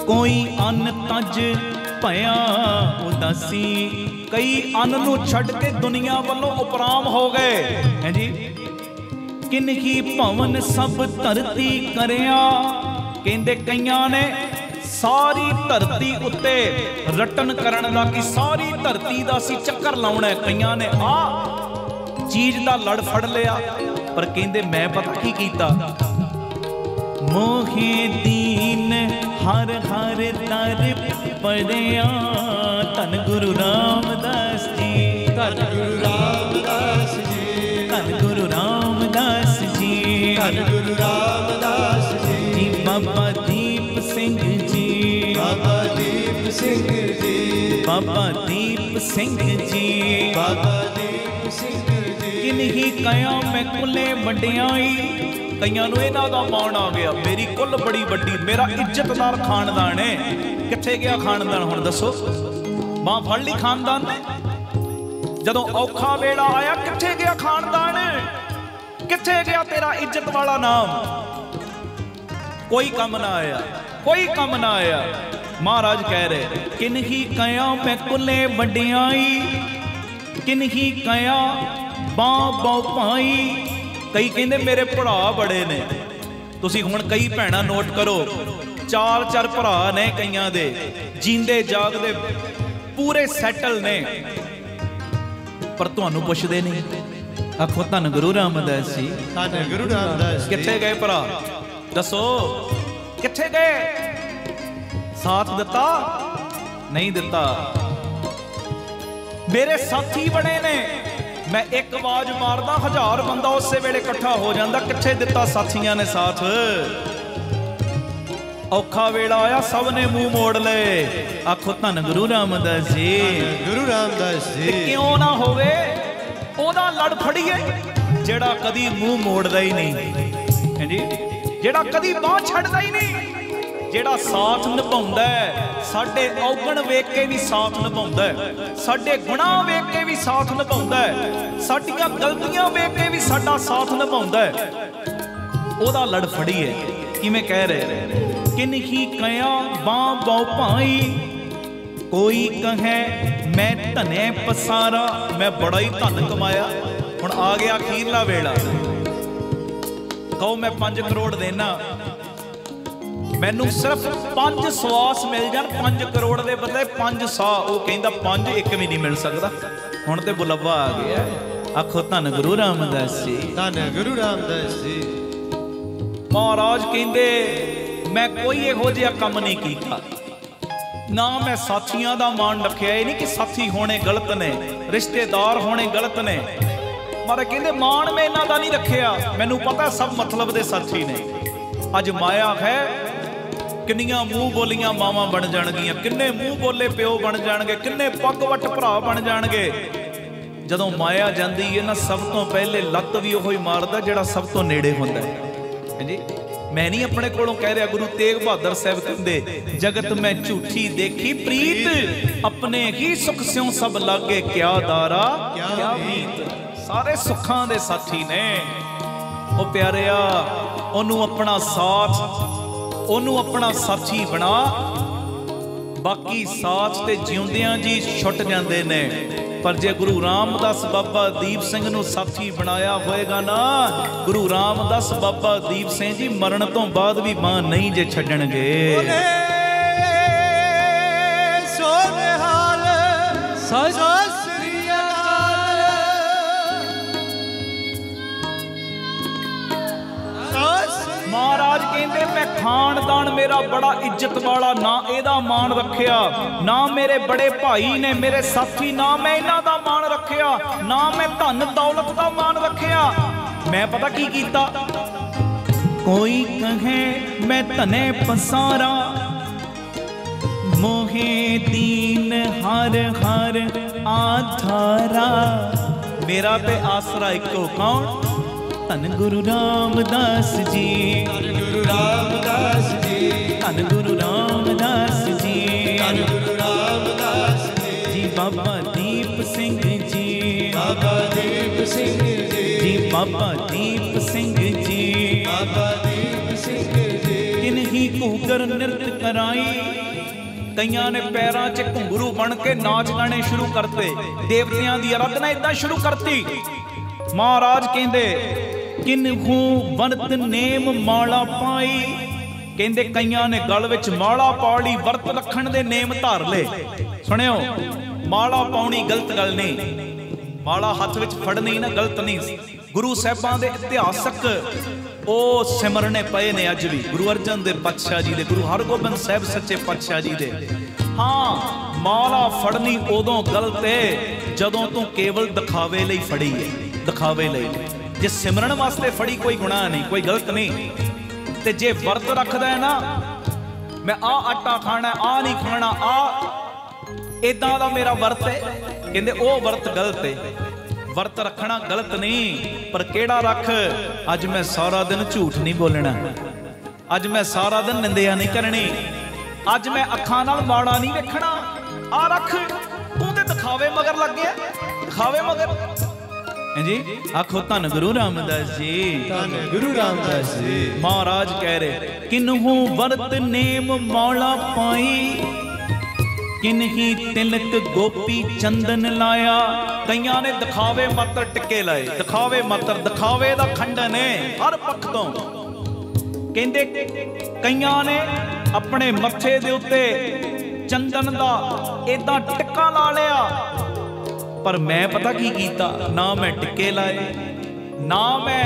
कोई अन्न तज भया उदासी। कई अन्न नूं छड़ के दुनिया वालों उपराम हो गए हैं जी। किन्हीं भवन सब धरती करया। कहंदे कईयां ने सारी धरती उत्ते रटन करन दा कि सारी धरती दा सी चक्कर लाउणा है। कईयां ने आ चीज दा लड़ फड़ लिया। पर कहंदे मैं पता की कीता। मोहे दीन हर हर दर पड़िया। धन गुरु रामदास जी, धन गुरु रामदास जी, धन गुरु रामदास जी, धन गुरु रामदास जी, बाबा दीप सिंह जी, बाबा दीप सिंह जी, बाबा दीप सिंह जी, बाबा दीप सिंह जी। किन्हीं कया मैं कुले वड्डियाई। कईयां नूं इन्हां दा माण आ गया, मेरी कुल बड़ी वड्डी, मेरा इज्जतदार खानदान है। कित्थे गया खानदान हुण दसो? मां फड़ ली खानदान ने। जदों औखा वेला आया कित्थे गया खानदान? कित्थे गया तेरा इज्जत वाला नाम? कोई कम ना आया, कोई कम ना आया। महाराज कह रहे किन्हीं कया मैं कुले वड्डियाई। किन्ही कया बां बां भाई। कई कहते मेरे भरा बड़े ने। तुसी हुण कई भैणां नोट करो, 4-4 भरा ने कईयां दे, जींदे जागदे पूरे सैटल ने, पर तुहानू पुछदे नहीं। आखो धन गुरु रामदास जी, धन गुरु रामदास जी। कित्थे गए भरा? दसो कित्थे गए? साथ दिता नहीं दिता। मेरे साथी बड़े ने, मैं एक आवाज मारदा 1000 बंदा उस वेले इकट्ठा हो जाता। कित्थे दिता साथियां ने साथ? औखा वेला आया सब ने मुंह मोड़ ले। आखो धन गुरु रामदास जी, गुरु रामदास जी। क्यों ना होवे ओदा लड़ फड़िए जेड़ा कदी मुंह मोड़दा ही नहीं है जी, जेड़ा कदी बाह छड़दा ही नहीं, जेड़ा साथ निभाउंदा है। साडे औगण वेख के भी साथ निभाउंदा है, साडे गुनाह वेख के भी साथ निभाउंदा है, साडियां गलतियां वेख के भी साडा साथ निभाउंदा है। ओदा लड़ फड़िए। किवें कह रहे? किन्ही कया बां बां भाई। कोई कहे मैं धने पसारा, मैं बड़ा ही धन कमाया। हुण आ गया अखीरला वेला। कहो मैं 5 करोड़ देना, मैनू सिर्फ 5 सवास मिल जान, 5 करोड़ दे बदले 5 सौ। वो कहता 5 एक भी नहीं मिल सकता। हुण ते बुलवा आ गया। आखो धन गुरु रामदास जी, धन गुरु रामदास जी। महाराज कहंदे मैं कोई इहो जिहा काम नहीं कीता ना, मैं साथियां दा मान रखिया। ये नहीं कि साथी होने गलत ने, रिश्तेदार होने गलत ने, मारे कहंदे मान मैं इन्हां दा नहीं रखिया। मैनू पता सब मतलब दे साथी ने। अज माया है, किन्नियां मूँह बोलियां मावां बन जाणगियां, किन्ने मूँह बोले प्यो बन जाणगे, किन्ने पग वट भरा बन जाणगे। जदों माया जांदी है ना, सब तो पहले लत्त भी ओही मारदा जेड़ा सब तो नेड़े हुंदा है जी। मैं नहीं अपने कोलों कह रहा, गुरु तेग बहादुर साहब कहते जगत में झूठी देखी प्रीत, अपने ही सुख स्यों सब लागे क्या दारा क्या मीत। सारे सुखां दे साथी ने। ओ प्यारिया, ओनू अपना साथ, ओनू अपना साथी बना। बाकी साथ ते जिउंदियां जी छुट जांदे ने, पर जे गुरु रामदास बाबा दीप सिंह नू साथी बनाया होएगा ना, गुरु रामदास बाबा दीप सिंह जी मरण तो बाद भी मां नहीं जे छड्डणगे। सोनिहाल सत श्री अकाल। महाराज कहते मैं खानदान मेरा बड़ा इज्जत वाला, ना एदा मान रखिया, ना मेरे बड़े भाई ने मेरे साथी, ना मैं इन्हां दा मान रखिया, ना मैं धन दौलत दा मान रखिया। मैं पता की कीता? कोई कहे मैं धने पसारा, मोहे दीन हर हर आधारा। मेरा ते आसरा इको कौन? धन गुरु रामदास जी, धन गुरु रामदास जी, धन गुरु रामदास जी, धन गुरु रामदास जी। जी बाबा दीप सिंह जी, बाबा दीप सिंह जी, जी बाबा दीप सिंह जी, बाबा दीप सिंह जी। किन्ही घूगर नृत्य कराई। कईयां ने पैरां च घुंघरू बन के नाच गाने शुरू करते, देवतियां दी आराधना इदां शुरू करती। महाराज कहंदे किन्हू वरत नेम माला पाई। कहंदे कईयां ने गल विच माला पा लई, वर्त रखण दे नेम धार ले। सुनियो, माला पाउणी गलत गल नहीं, माला हथ विच फड़नी ना गलत नहीं। गुरु साहिबां दे इतिहासक ਉਹ ਸਿਮਰਨੇ ਪਏ ਨੇ ਅੱਜ ਵੀ, ਗੁਰੂ ਅਰਜਨ ਦੇਵ ਪਾਤਸ਼ਾਹ ਜੀ ਦੇ, ਗੁਰੂ ਹਰਗੋਬਿੰਦ ਸਾਹਿਬ ਸੱਚੇ ਪਾਤਸ਼ਾਹ ਜੀ ਦੇ। ਹਾਂ, ਮਾਲਾ ਫੜਨੀ ਉਦੋਂ ਗਲਤ ਹੈ ਜਦੋਂ ਤੂੰ ਕੇਵਲ ਦਿਖਾਵੇ ਲਈ ਫੜੀ ਹੈ, ਦਿਖਾਵੇ ਲਈ। ਜੇ ਸਿਮਰਨ ਵਾਸਤੇ ਫੜੀ ਕੋਈ ਗੁਨਾਹ ਨਹੀਂ, ਕੋਈ ਗਲਤ ਨਹੀਂ। ਤੇ ਜੇ ਵਰਤ ਰੱਖਦਾ ਹੈ ਨਾ, ਮੈਂ ਆਹ ਆਟਾ ਖਾਣਾ, ਆਹ ਨਹੀਂ ਖਾਣਾ, ਆਹ ਇਦਾਂ ਦਾ ਮੇਰਾ ਵਰਤ ਹੈ, ਕਹਿੰਦੇ ਉਹ ਵਰਤ ਗਲਤ ਹੈ। ਵਰਤ ਰੱਖਣਾ ਗਲਤ ਨਹੀਂ, ਪਰ ਕਿਹੜਾ ਰੱਖ। ਅੱਜ ਮੈਂ ਸਾਰਾ ਦਿਨ ਝੂਠ ਨਹੀਂ ਬੋਲਣਾ, ਅੱਜ ਮੈਂ ਸਾਰਾ ਦਿਨ ਨਿੰਦਿਆ ਨਹੀਂ ਕਰਨੀ, ਅੱਜ ਮੈਂ ਅੱਖਾਂ ਨਾਲ ਮਾੜਾ ਨਹੀਂ ਵੇਖਣਾ। ਆ ਰੱਖ, ਤੂੰ ਤੇ ਦਿਖਾਵੇ ਮਗਰ ਲੱਗ ਗਿਆ, ਦਿਖਾਵੇ ਮਗਰ। ਜੀ ਆਖੋ ਧੰਨ ਗੁਰੂ ਰਾਮਦਾਸ ਜੀ, ਧੰਨ ਗੁਰੂ ਰਾਮਦਾਸ ਜੀ। ਮਹਾਰਾਜ ਕਹਿ ਰਹੇ ਕਿਨਹੂ ਵਰਤ ਨੇਮ ਮਾਲਾ ਪਾਈ। किन्ही तिलक गोपी चंदन लाया। कईयां ने दिखावे मात्र टिक्के लाए, दिखावे मात्र, दिखावे दा खंडन है हर पक्ष तो। कहंदे कईयां ने अपने मत्थे दे उत्ते चंदन दा इदां टिक्का ला लिया, पर मैं पता की कीता, ना मैं टिक्के लाए, ना मैं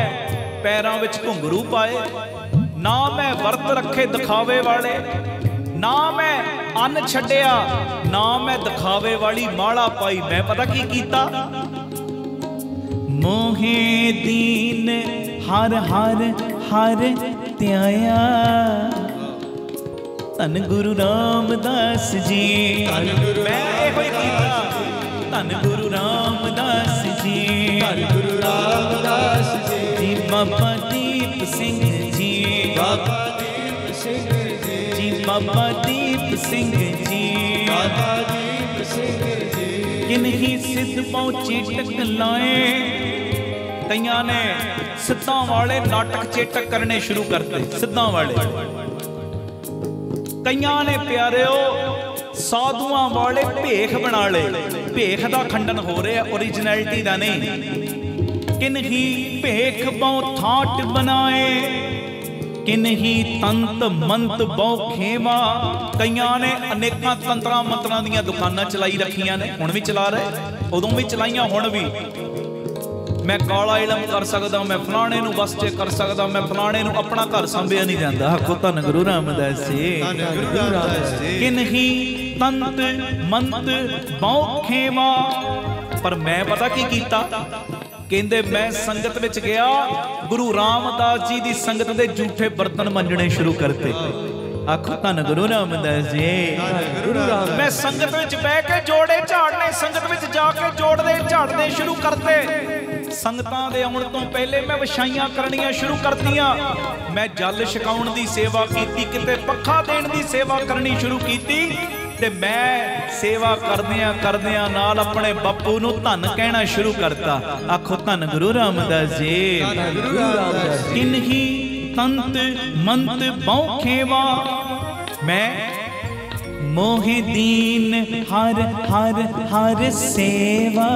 पैरां विच घुंघरू पाए, ना मैं वर्त रखे दिखावे वाले, ना मैं अन्न छड्डिया, ना मैं दिखावे वाली माला पाई। मैं पता की कीता, मोहे दीन हर हर हर त्याया। धन गुरु रामदास जी, मैं इहो कीता, धन गुरु रामदास जी, धन गुरु रामदास जी। बाबा दीप सिंह जी, बाबा दीप सिंह जी, बाबा दीप सिंह जी, बाबा दीप सिंह जी। किन्ही सिद्ध पहुंचे टक लाए। कईयां ने सिद्धां वाले नाटक चेटक करने शुरू करते, सिद्धां वाले। कईयां ने प्यारिओ साधुआं वाले भेख बना ले। भेख दा खंडन हो रहा, ओरिजिनैलिटी दा नहीं। किन्ही भेख बहु थाट बनाए, किन्ही तंत मंत बहु खेवा। कईयां ने अनेकां तंत्रां मंत्रां दीयां दुकानां चलाई रखियां ने, हुण भी चला रहे, उदों भी चलाइयां, हुण भी। मैं काला इलम कर सकदा, मैं फलाणे नूं बस च कर सकदा, मैं फलाणे नूं अपना घर संभिया नहीं जांदा। आखो धन गुरु रामदास जी, धन गुरु रामदास जी। किन्ही तंत मंत बहु खेवा, पर मैं पता की कीता, कहंदे मैं संगत विच गया, गुरु रामदास जी दी संगत दे झूठे बर्तन मंजने शुरू करते। आखो धन गुरु रामदास जी, मैं संगत विच बैठ के जोड़े झाड़ने, संगत विच जाके जोड़दे झाड़ने शुरू करते। संगतां दे आउण तो पहले मैं विछाइयां करनियां शुरू करतियां। मैं जल छकाउण दी सेवा कीती, किते पक्खा देण दी सेवा करनी शुरू कीती, ते मैं सेवा करदियां नाल अपने बापू नूं धन कहना शुरू करता। आखो धन गुरु रामदास जी, किन्ही तंत मंत बहु खेवा। मैं मोहे दीन हर हर हर सेवा।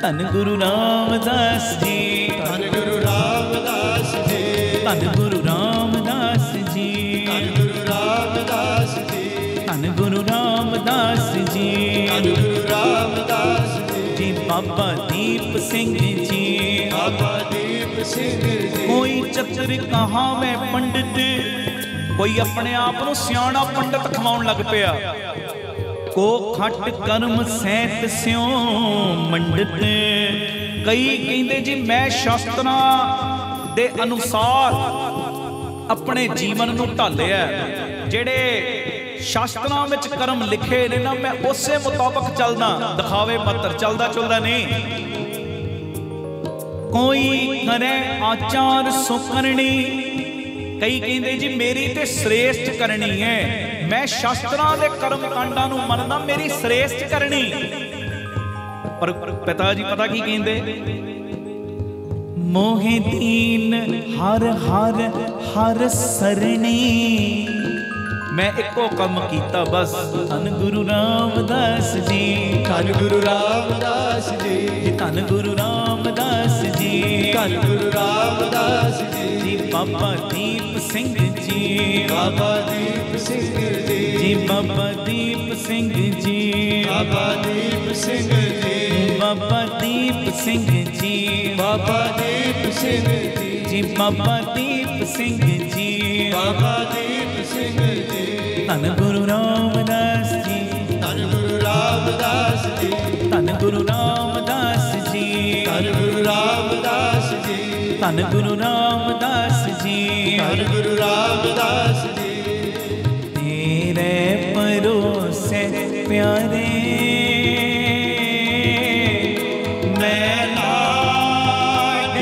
धन गुरु रामदास जी, धन गुरु रामदास जी, धन गुरु रामदास जी, धन गुरु रामदास जी, धन गुरु रामदास जी, धन गुरु रामदास जी। बाबा दीप सिंह जी, बाबा दीप सिंह जी। कोई चतुर कहावे पंडित, कोई अपने आप को सियाणा पंडित खवाउण लग पिया। को खट कर्म सैत स्यों मंडित। कई कहंदे जी मैं शास्त्रां दे अनुसार अपने जीवन नूं ढालिया, जेड़े शास्त्रां विच कर्म लिखे ने ना, मैं उसे मुताबक चलदा, दिखावे मात्र चलदा चलदा नहीं। कोई करे आचार सो करनी। कई कहंदे जी मेरी ते श्रेष्ठ करनी है, मैं शास्त्रां दे कर्म कांडां नूं मनदा, मेरी श्रेष्ठ करनी। पर पिता जी पता की कहंदे, मोहे दीन हर हर हर सरणी। मैं एको कम कीता बस, धन गुरु रामदास जी, धन गुरु रामदास जी, धन गुरु रामदास जी, धन गुरु रामदास जी। बाबा दीप सिंह जी, बाबा दीप सिंह जी, बाबा दीप सिंह जी, बाबा दीप सिंह जी, बाबा दीप सिंह जी, बाबा दीप सिंह जी, बाबा दीप सिंह जी, बाबा दीप सिंह जी। धन गुरु रामदास जी, धन गुरु रामदास जी, धन गुरु रामदास जी, धन गुरु रामदास जी, धन गुरु रामदास जी, धन गुरु रामदास जी। तेरे परोसे प्यारे मैं लाड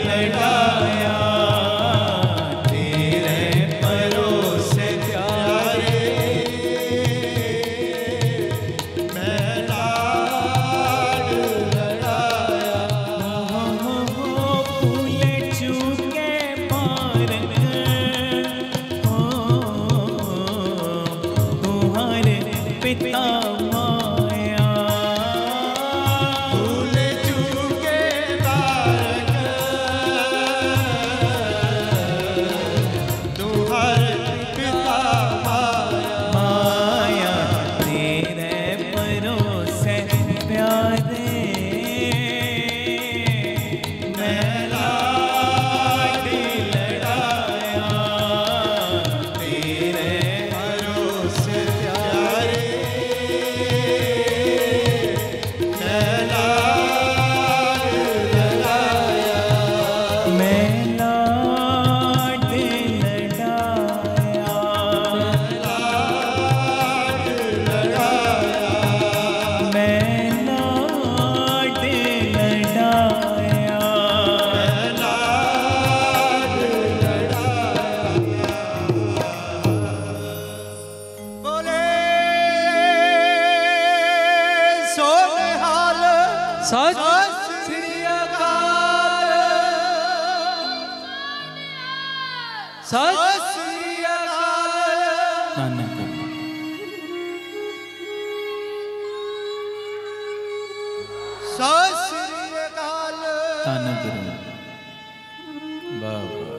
लड़ाया। तेरे परोसे प्यारे मैं लाड लड़ाया। भूले चूके पारक हो ਸਤਿ ਸ੍ਰੀ ਅਕਾਲ, ਸਤਿ ਸ੍ਰੀ ਅਕਾਲ। ਨਾਨਕ ਸਤਿ ਸ੍ਰੀ ਅਕਾਲ। ਧੰਨ ਗੁਰੂ ਬਾਬਾ,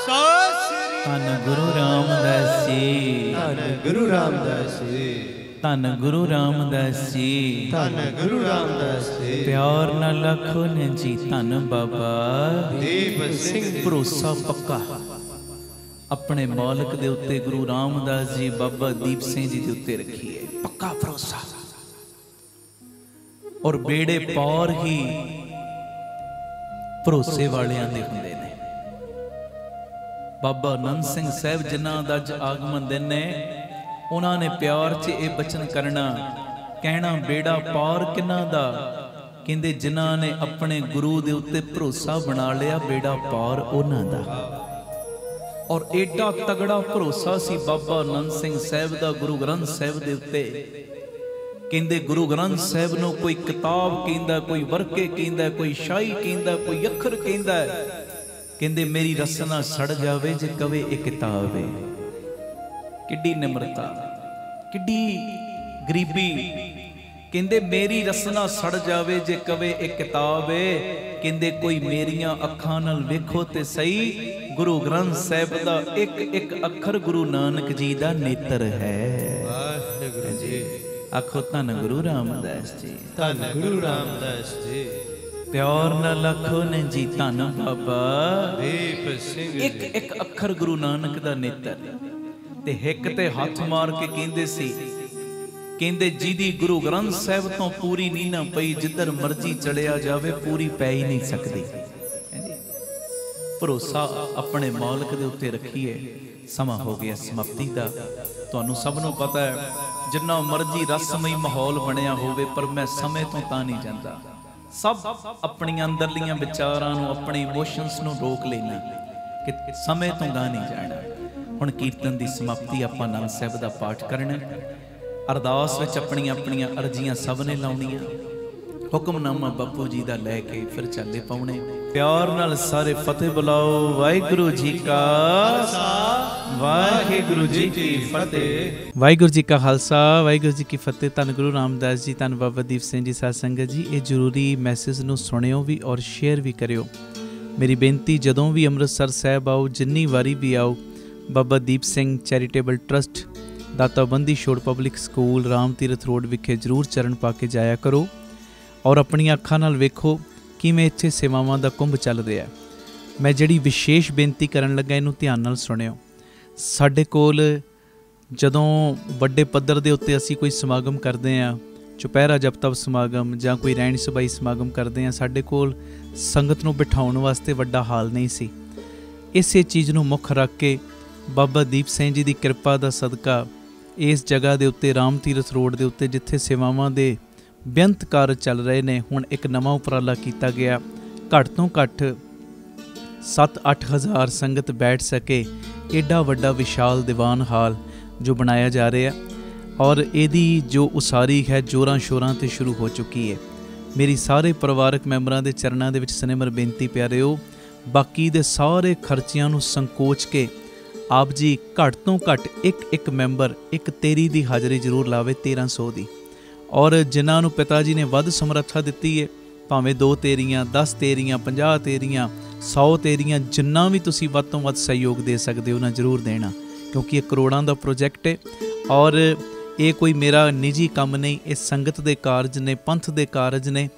ਸਤਿ ਸ੍ਰੀ ਧੰਨ ਗੁਰੂ ਰਾਮਦਾਸ ਜੀ, ਧੰਨ ਗੁਰੂ ਰਾਮਦਾਸ ਜੀ, ਧੰਨ ਗੁਰੂ ਰਾਮਦਾਸ ਜੀ, ਧੰਨ ਗੁਰੂ ਰਾਮਦਾਸ ਜੀ। ਪਿਆਰ ਨਾਲ ਆਖੋ ਨੇ ਜੀ ਧੰਨ ਬਾਬਾ ਦੀਪ ਸਿੰਘ ਜੀ। ਭਰੋਸਾ ਪੱਕਾ ਆਪਣੇ ਮਾਲਕ ਦੇ ਉੱਤੇ ਗੁਰੂ ਰਾਮਦਾਸ ਜੀ ਬਾਬਾ ਦੀਪ ਸਿੰਘ ਜੀ ਦੇ ਉੱਤੇ ਰੱਖੀਏ, ਪੱਕਾ ਭਰੋਸਾ। ਔਰ ਬੇੜੇ ਪਾਰ ਹੀ ਭਰੋਸੇ ਵਾਲਿਆਂ ਦੇ ਹੁੰਦੇ ਨੇ। ਬਾਬਾ ਆਨੰਦ ਸਿੰਘ ਸਾਹਿਬ ਜਿਨ੍ਹਾਂ ਦਾ ਅੱਜ ਆਗਮਨ ਦਿਨ ਨੇ, ਉਹਨਾਂ ਨੇ ਪਿਆਰ 'ਚ ਇਹ ਬਚਨ ਕਰਨਾ, ਕਹਿਣਾ ਬੇੜਾ ਪਾਰ ਕਿਹਨਾਂ ਦਾ? ਕਹਿੰਦੇ ਜਿਨ੍ਹਾਂ ਨੇ ਆਪਣੇ ਗੁਰੂ ਦੇ ਉੱਤੇ ਭਰੋਸਾ ਬਣਾ ਲਿਆ, ਬੇੜਾ ਪਾਰ ਉਹਨਾਂ ਦਾ। ਔਰ ਏਡਾ ਤਗੜਾ ਭਰੋਸਾ ਸੀ ਬਾਬਾ ਆਨੰਦ ਸਿੰਘ ਸਾਹਿਬ ਦਾ ਗੁਰੂ ਗ੍ਰੰਥ ਸਾਹਿਬ ਦੇ ਉੱਤੇ। ਕਹਿੰਦੇ ਗੁਰੂ ਗ੍ਰੰਥ ਸਾਹਿਬ ਨੂੰ ਕੋਈ ਕਿਤਾਬ ਕਹਿੰਦਾ, ਕੋਈ ਵਰਕੇ ਕਹਿੰਦਾ, ਕੋਈ ਸ਼ਾਹੀ ਕਹਿੰਦਾ, ਕੋਈ ਅੱਖਰ ਕਹਿੰਦਾ। ਕਹਿੰਦੇ ਮੇਰੀ ਰਸਨਾ ਸੜ ਜਾਵੇ ਜੇ ਕਵੇ ਇਹ ਕਿਤਾਬ ਏ। ਕਿੱਡੀ ਨਿਮਰਤਾ, ਕਿੱਡੀ ਗਰੀਬੀ। ਕਹਿੰਦੇ ਮੇਰੀ ਰਸਨਾ ਸੜ ਜਾਵੇ ਜੇ ਕਵੇ ਇਹ ਕਿਤਾਬ ਏ। ਕਹਿੰਦੇ ਕੋਈ ਮੇਰੀਆਂ ਅੱਖਾਂ ਨਾਲ ਵੇਖੋ ਤੇ ਸਹੀ, ਗੁਰੂ ਗ੍ਰੰਥ ਸਾਹਿਬ ਦਾ ਇੱਕ ਇੱਕ ਅੱਖਰ ਗੁਰੂ ਨਾਨਕ ਜੀ ਦਾ ਨੇਤਰ ਹੈ। ਵਾਹਿਗੁਰੂ ਜੀ। ਆਖੋ ਧੰਨ ਗੁਰੂ ਰਾਮਦਾਸ ਜੀ, ਧੰਨ ਗੁਰੂ ਰਾਮਦਾਸ ਜੀ। ਪਿਆਰ ਨਾਲ ਆਖੋ ਨੇ ਜੀ ਧੰਨ ਬਾਬਾ ਦੀਪ ਸਿੰਘ ਜੀ। ਇੱਕ ਇੱਕ ਅੱਖਰ ਗੁਰੂ ਨਾਨਕ ਦਾ ਨੇਤਰ। ਤੇ ਹਿੱਕ ਤੇ ਹੱਥ ਮਾਰ ਕੇ ਕਹਿੰਦੇ ਸੀ, ਕਹਿੰਦੇ ਜਿਹਦੀ ਗੁਰੂ ਗ੍ਰੰਥ ਸਾਹਿਬ ਤੋਂ ਪੂਰੀ ਨੀ ਨਾ ਪਈ, ਜਿੱਧਰ ਮਰਜ਼ੀ ਚੜਿਆ ਜਾਵੇ ਪੂਰੀ ਪੈ ਹੀ ਨਹੀਂ ਸਕਦੀ। ਭਰੋਸਾ ਆਪਣੇ ਮਾਲਕ ਦੇ ਉੱਤੇ ਰੱਖੀਏ। ਸਮਾਂ ਹੋ ਗਿਆ ਸਮਾਪਤੀ ਦਾ। ਤੁਹਾਨੂੰ ਸਭ ਨੂੰ ਪਤਾ ਹੈ, ਜਿੰਨਾ ਮਰਜ਼ੀ ਰਸਮਈ ਮਾਹੌਲ ਬਣਿਆ ਹੋਵੇ, ਪਰ ਮੈਂ ਸਮੇਂ ਤੋਂ ਤਾਂ ਨਹੀਂ ਜਾਂਦਾ। ਸਭ ਆਪਣੀਆਂ ਅੰਦਰਲੀਆਂ ਵਿਚਾਰਾਂ ਨੂੰ, ਆਪਣੇ ਇਮੋਸ਼ਨਸ ਨੂੰ ਰੋਕ ਲੈਣਾ ਕਿ ਸਮੇਂ ਤੋਂ ਗਾਹ ਨਹੀਂ ਜਾਣਾ। ਹੁਣ ਕੀਰਤਨ ਦੀ ਸਮਾਪਤੀ, ਆਪਾਂ ਆਨੰਦ ਸਾਹਿਬ ਦਾ ਪਾਠ ਕਰਨਾ। ਅਰਦਾਸ ਵਿੱਚ ਆਪਣੀਆਂ ਆਪਣੀਆਂ ਅਰਜ਼ੀਆਂ ਸਭ ਨੇ ਲਾਉਣੀਆਂ। ਹੁਕਮਨਾਮਾ ਬਾਪੂ ਜੀ ਦਾ ਲੈ ਕੇ ਫਿਰ ਚਾਲੇ ਪਾਉਣੇ। ਪਿਆਰ ਨਾਲ ਸਾਰੇ ਫਤਿਹ ਬੁਲਾਓ। ਵਾਹਿਗੁਰੂ ਜੀ ਕਾ ਖਾਲਸਾ, ਵਾਹਿਗੁਰੂ ਜੀ ਕੀ ਫਤਿਹ। ਵਾਹਿਗੁਰੂ ਜੀ ਕਾ ਖਾਲਸਾ, ਵਾਹਿਗੁਰੂ ਜੀ ਕੀ ਫਤਿਹ। ਧੰਨ ਗੁਰੂ ਰਾਮਦਾਸ ਜੀ, ਧੰਨ ਬਾਬਾ ਦੀਪ ਸਿੰਘ ਜੀ। ਸਾਧ ਸੰਗਤ ਜੀ, ਇਹ ਜ਼ਰੂਰੀ ਮੈਸੇਜ ਨੂੰ ਸੁਣਿਓ ਵੀ ਔਰ ਸ਼ੇਅਰ ਵੀ ਕਰਿਓ। ਮੇਰੀ ਬੇਨਤੀ, ਜਦੋਂ ਵੀ ਅੰਮ੍ਰਿਤਸਰ ਸਾਹਿਬ ਆਓ, ਜਿੰਨੀ ਵਾਰੀ ਵੀ ਆਓ, ਬਾਬਾ ਦੀਪ ਸਿੰਘ ਚੈਰੀਟੇਬਲ ਟਰਸਟ, ਦਾਤਾ Bandi Chhor public school, Ram Tirath road ਵਿਖੇ ਜ਼ਰੂਰ ਚਰਨ ਪਾ ਕੇ ਜਾਇਆ ਕਰੋ ਔਰ ਆਪਣੀਆਂ ਅੱਖਾਂ ਨਾਲ ਵੇਖੋ ਕਿਵੇਂ ਇੱਥੇ ਸੇਵਾਵਾਂ ਦਾ ਕੁੰਭ ਚੱਲ ਰਿਹਾ। ਮੈਂ ਜਿਹੜੀ ਵਿਸ਼ੇਸ਼ ਬੇਨਤੀ ਕਰਨ ਲੱਗਾ, ਇਹਨੂੰ ਧਿਆਨ ਨਾਲ ਸੁਣਿਓ। ਸਾਡੇ ਕੋਲ ਜਦੋਂ ਵੱਡੇ ਪੱਧਰ ਦੇ ਉੱਤੇ ਅਸੀਂ ਕੋਈ ਸਮਾਗਮ ਕਰਦੇ ਹਾਂ, ਚੁਪਹਿਰਾ ਜਪ ਤਪ ਸਮਾਗਮ ਜਾਂ ਕੋਈ ਰਹਿਣ ਸਬਾਈ ਸਮਾਗਮ ਕਰਦੇ ਹਾਂ, ਸਾਡੇ ਕੋਲ ਸੰਗਤ ਨੂੰ ਬਿਠਾਉਣ ਵਾਸਤੇ ਵੱਡਾ ਹਾਲ ਨਹੀਂ ਸੀ। ਇਸੇ ਚੀਜ਼ ਨੂੰ ਮੁੱਖ ਰੱਖ ਕੇ ਬਾਬਾ ਦੀਪ ਸਿੰਘ ਜੀ ਦੀ ਕਿਰਪਾ ਦਾ ਸਦਕਾ ਇਸ ਜਗ੍ਹਾ ਦੇ ਉੱਤੇ, ਰਾਮ ਤੀਰਥ ਰੋਡ ਦੇ ਉੱਤੇ, ਜਿੱਥੇ ਸੇਵਾਵਾਂ ਦੇ ਬੇਅੰਤ ਕਾਰਜ ਚੱਲ ਰਹੇ ਨੇ, ਹੁਣ ਇੱਕ ਨਵਾਂ ਉਪਰਾਲਾ ਕੀਤਾ ਗਿਆ। ਘੱਟ ਤੋਂ ਘੱਟ 7-8 ਹਜ਼ਾਰ ਸੰਗਤ ਬੈਠ ਸਕੇ ਏਡਾ ਵੱਡਾ ਵਿਸ਼ਾਲ ਦੀਵਾਨ ਹਾਲ ਜੋ ਬਣਾਇਆ ਜਾ ਰਿਹਾ, ਔਰ ਇਹਦੀ ਜੋ ਉਸਾਰੀ ਹੈ ਜ਼ੋਰਾਂ ਸ਼ੋਰਾਂ 'ਤੇ ਸ਼ੁਰੂ ਹੋ ਚੁੱਕੀ ਹੈ। ਮੇਰੀ ਸਾਰੇ ਪਰਿਵਾਰਕ ਮੈਂਬਰਾਂ ਦੇ ਚਰਨਾਂ ਦੇ ਵਿੱਚ ਸਨੇਮਰ ਬੇਨਤੀ ਪਿਆਰਿਓ, ਬਾਕੀ ਦੇ ਸਾਰੇ ਖਰਚਿਆਂ ਨੂੰ ਸੰਕੋਚ ਕੇ ਆਪ ਜੀ ਘੱਟ ਤੋਂ ਘੱਟ ਇੱਕ ਮੈਂਬਰ ਇੱਕ ਤੇਰੀ ਦੀ ਹਾਜ਼ਰੀ ਜ਼ਰੂਰ ਲਾਵੇ, 1300 ਦੀ। ਔਰ ਜਿਨ੍ਹਾਂ ਨੂੰ ਪਿਤਾ ਜੀ ਨੇ ਵੱਧ ਸਮਰੱਥਾ ਦਿੱਤੀ ਹੈ, ਭਾਵੇਂ 2 ਤੇਰੀਆਂ, 10 ਤੇਰੀਆਂ, 50 ਤੇਰੀਆਂ, 100 ਤੇਰੀਆਂ, ਜਿੰਨਾ ਵੀ ਤੁਸੀਂ ਵੱਧ ਤੋਂ ਵੱਧ ਸਹਿਯੋਗ ਦੇ ਸਕਦੇ ਹੋ ਨਾ, ਜ਼ਰੂਰ ਦੇਣਾ, ਕਿਉਂਕਿ ਇਹ ਕਰੋੜਾਂ ਦਾ ਪ੍ਰੋਜੈਕਟ ਹੈ। ਔਰ ਇਹ ਕੋਈ ਮੇਰਾ ਨਿੱਜੀ ਕੰਮ ਨਹੀਂ, ਇਹ ਸੰਗਤ ਦੇ ਕਾਰਜ ਨੇ, ਪੰਥ ਦੇ ਕਾਰਜ ਨੇ,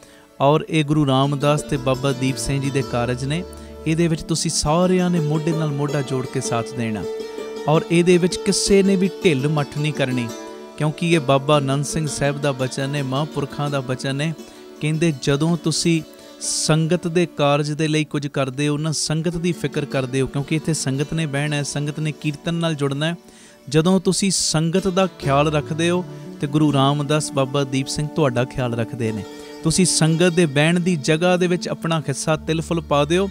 ਔਰ ਇਹ ਗੁਰੂ ਰਾਮਦਾਸ ਤੇ ਬਾਬਾ ਦੀਪ ਸਿੰਘ ਜੀ ਦੇ ਕਾਰਜ ਨੇ। ਇਹਦੇ ਵਿੱਚ ਤੁਸੀਂ ਸਾਰਿਆਂ ਨੇ ਮੋਢੇ ਨਾਲ ਮੋਢਾ ਜੋੜ ਕੇ ਸਾਥ ਦੇਣਾ, ਔਰ ਇਹਦੇ ਵਿੱਚ ਕਿਸੇ ਨੇ ਵੀ ਢਿੱਲ ਮੱਠ ਨਹੀਂ ਕਰਨੀ, ਕਿਉਂਕਿ ਇਹ ਬਾਬਾ ਆਨੰਦ ਸਿੰਘ ਸਾਹਿਬ ਦਾ ਬਚਨ ਹੈ, ਮਹਾਂਪੁਰਖਾਂ ਦਾ ਬਚਨ ਹੈ। ਕਹਿੰਦੇ ਜਦੋਂ ਤੁਸੀਂ ਸੰਗਤ ਦੇ ਕਾਰਜ ਦੇ ਲਈ ਕੁਝ ਕਰਦੇ ਹੋ ਨਾ, ਸੰਗਤ ਦੀ ਫਿਕਰ ਕਰਦੇ ਹੋ, ਕਿਉਂਕਿ ਇੱਥੇ ਸੰਗਤ ਨੇ ਬਹਿਣਾ ਹੈ, ਸੰਗਤ ਨੇ ਕੀਰਤਨ ਨਾਲ ਜੁੜਨਾ ਹੈ। ਜਦੋਂ ਤੁਸੀਂ ਸੰਗਤ ਦਾ ਖਿਆਲ ਰੱਖਦੇ ਹੋ ਤੇ ਗੁਰੂ ਰਾਮਦਾਸ ਬਾਬਾ ਦੀਪ ਸਿੰਘ ਤੁਹਾਡਾ ਖਿਆਲ ਰੱਖਦੇ ਨੇ। ਤੁਸੀਂ ਸੰਗਤ ਦੇ ਬਹਿਣ ਦੀ ਜਗ੍ਹਾ ਦੇ ਵਿੱਚ ਆਪਣਾ ਹਿੱਸਾ ਤਿਲ ਫੁੱਲ ਪਾ ਦਿਓ,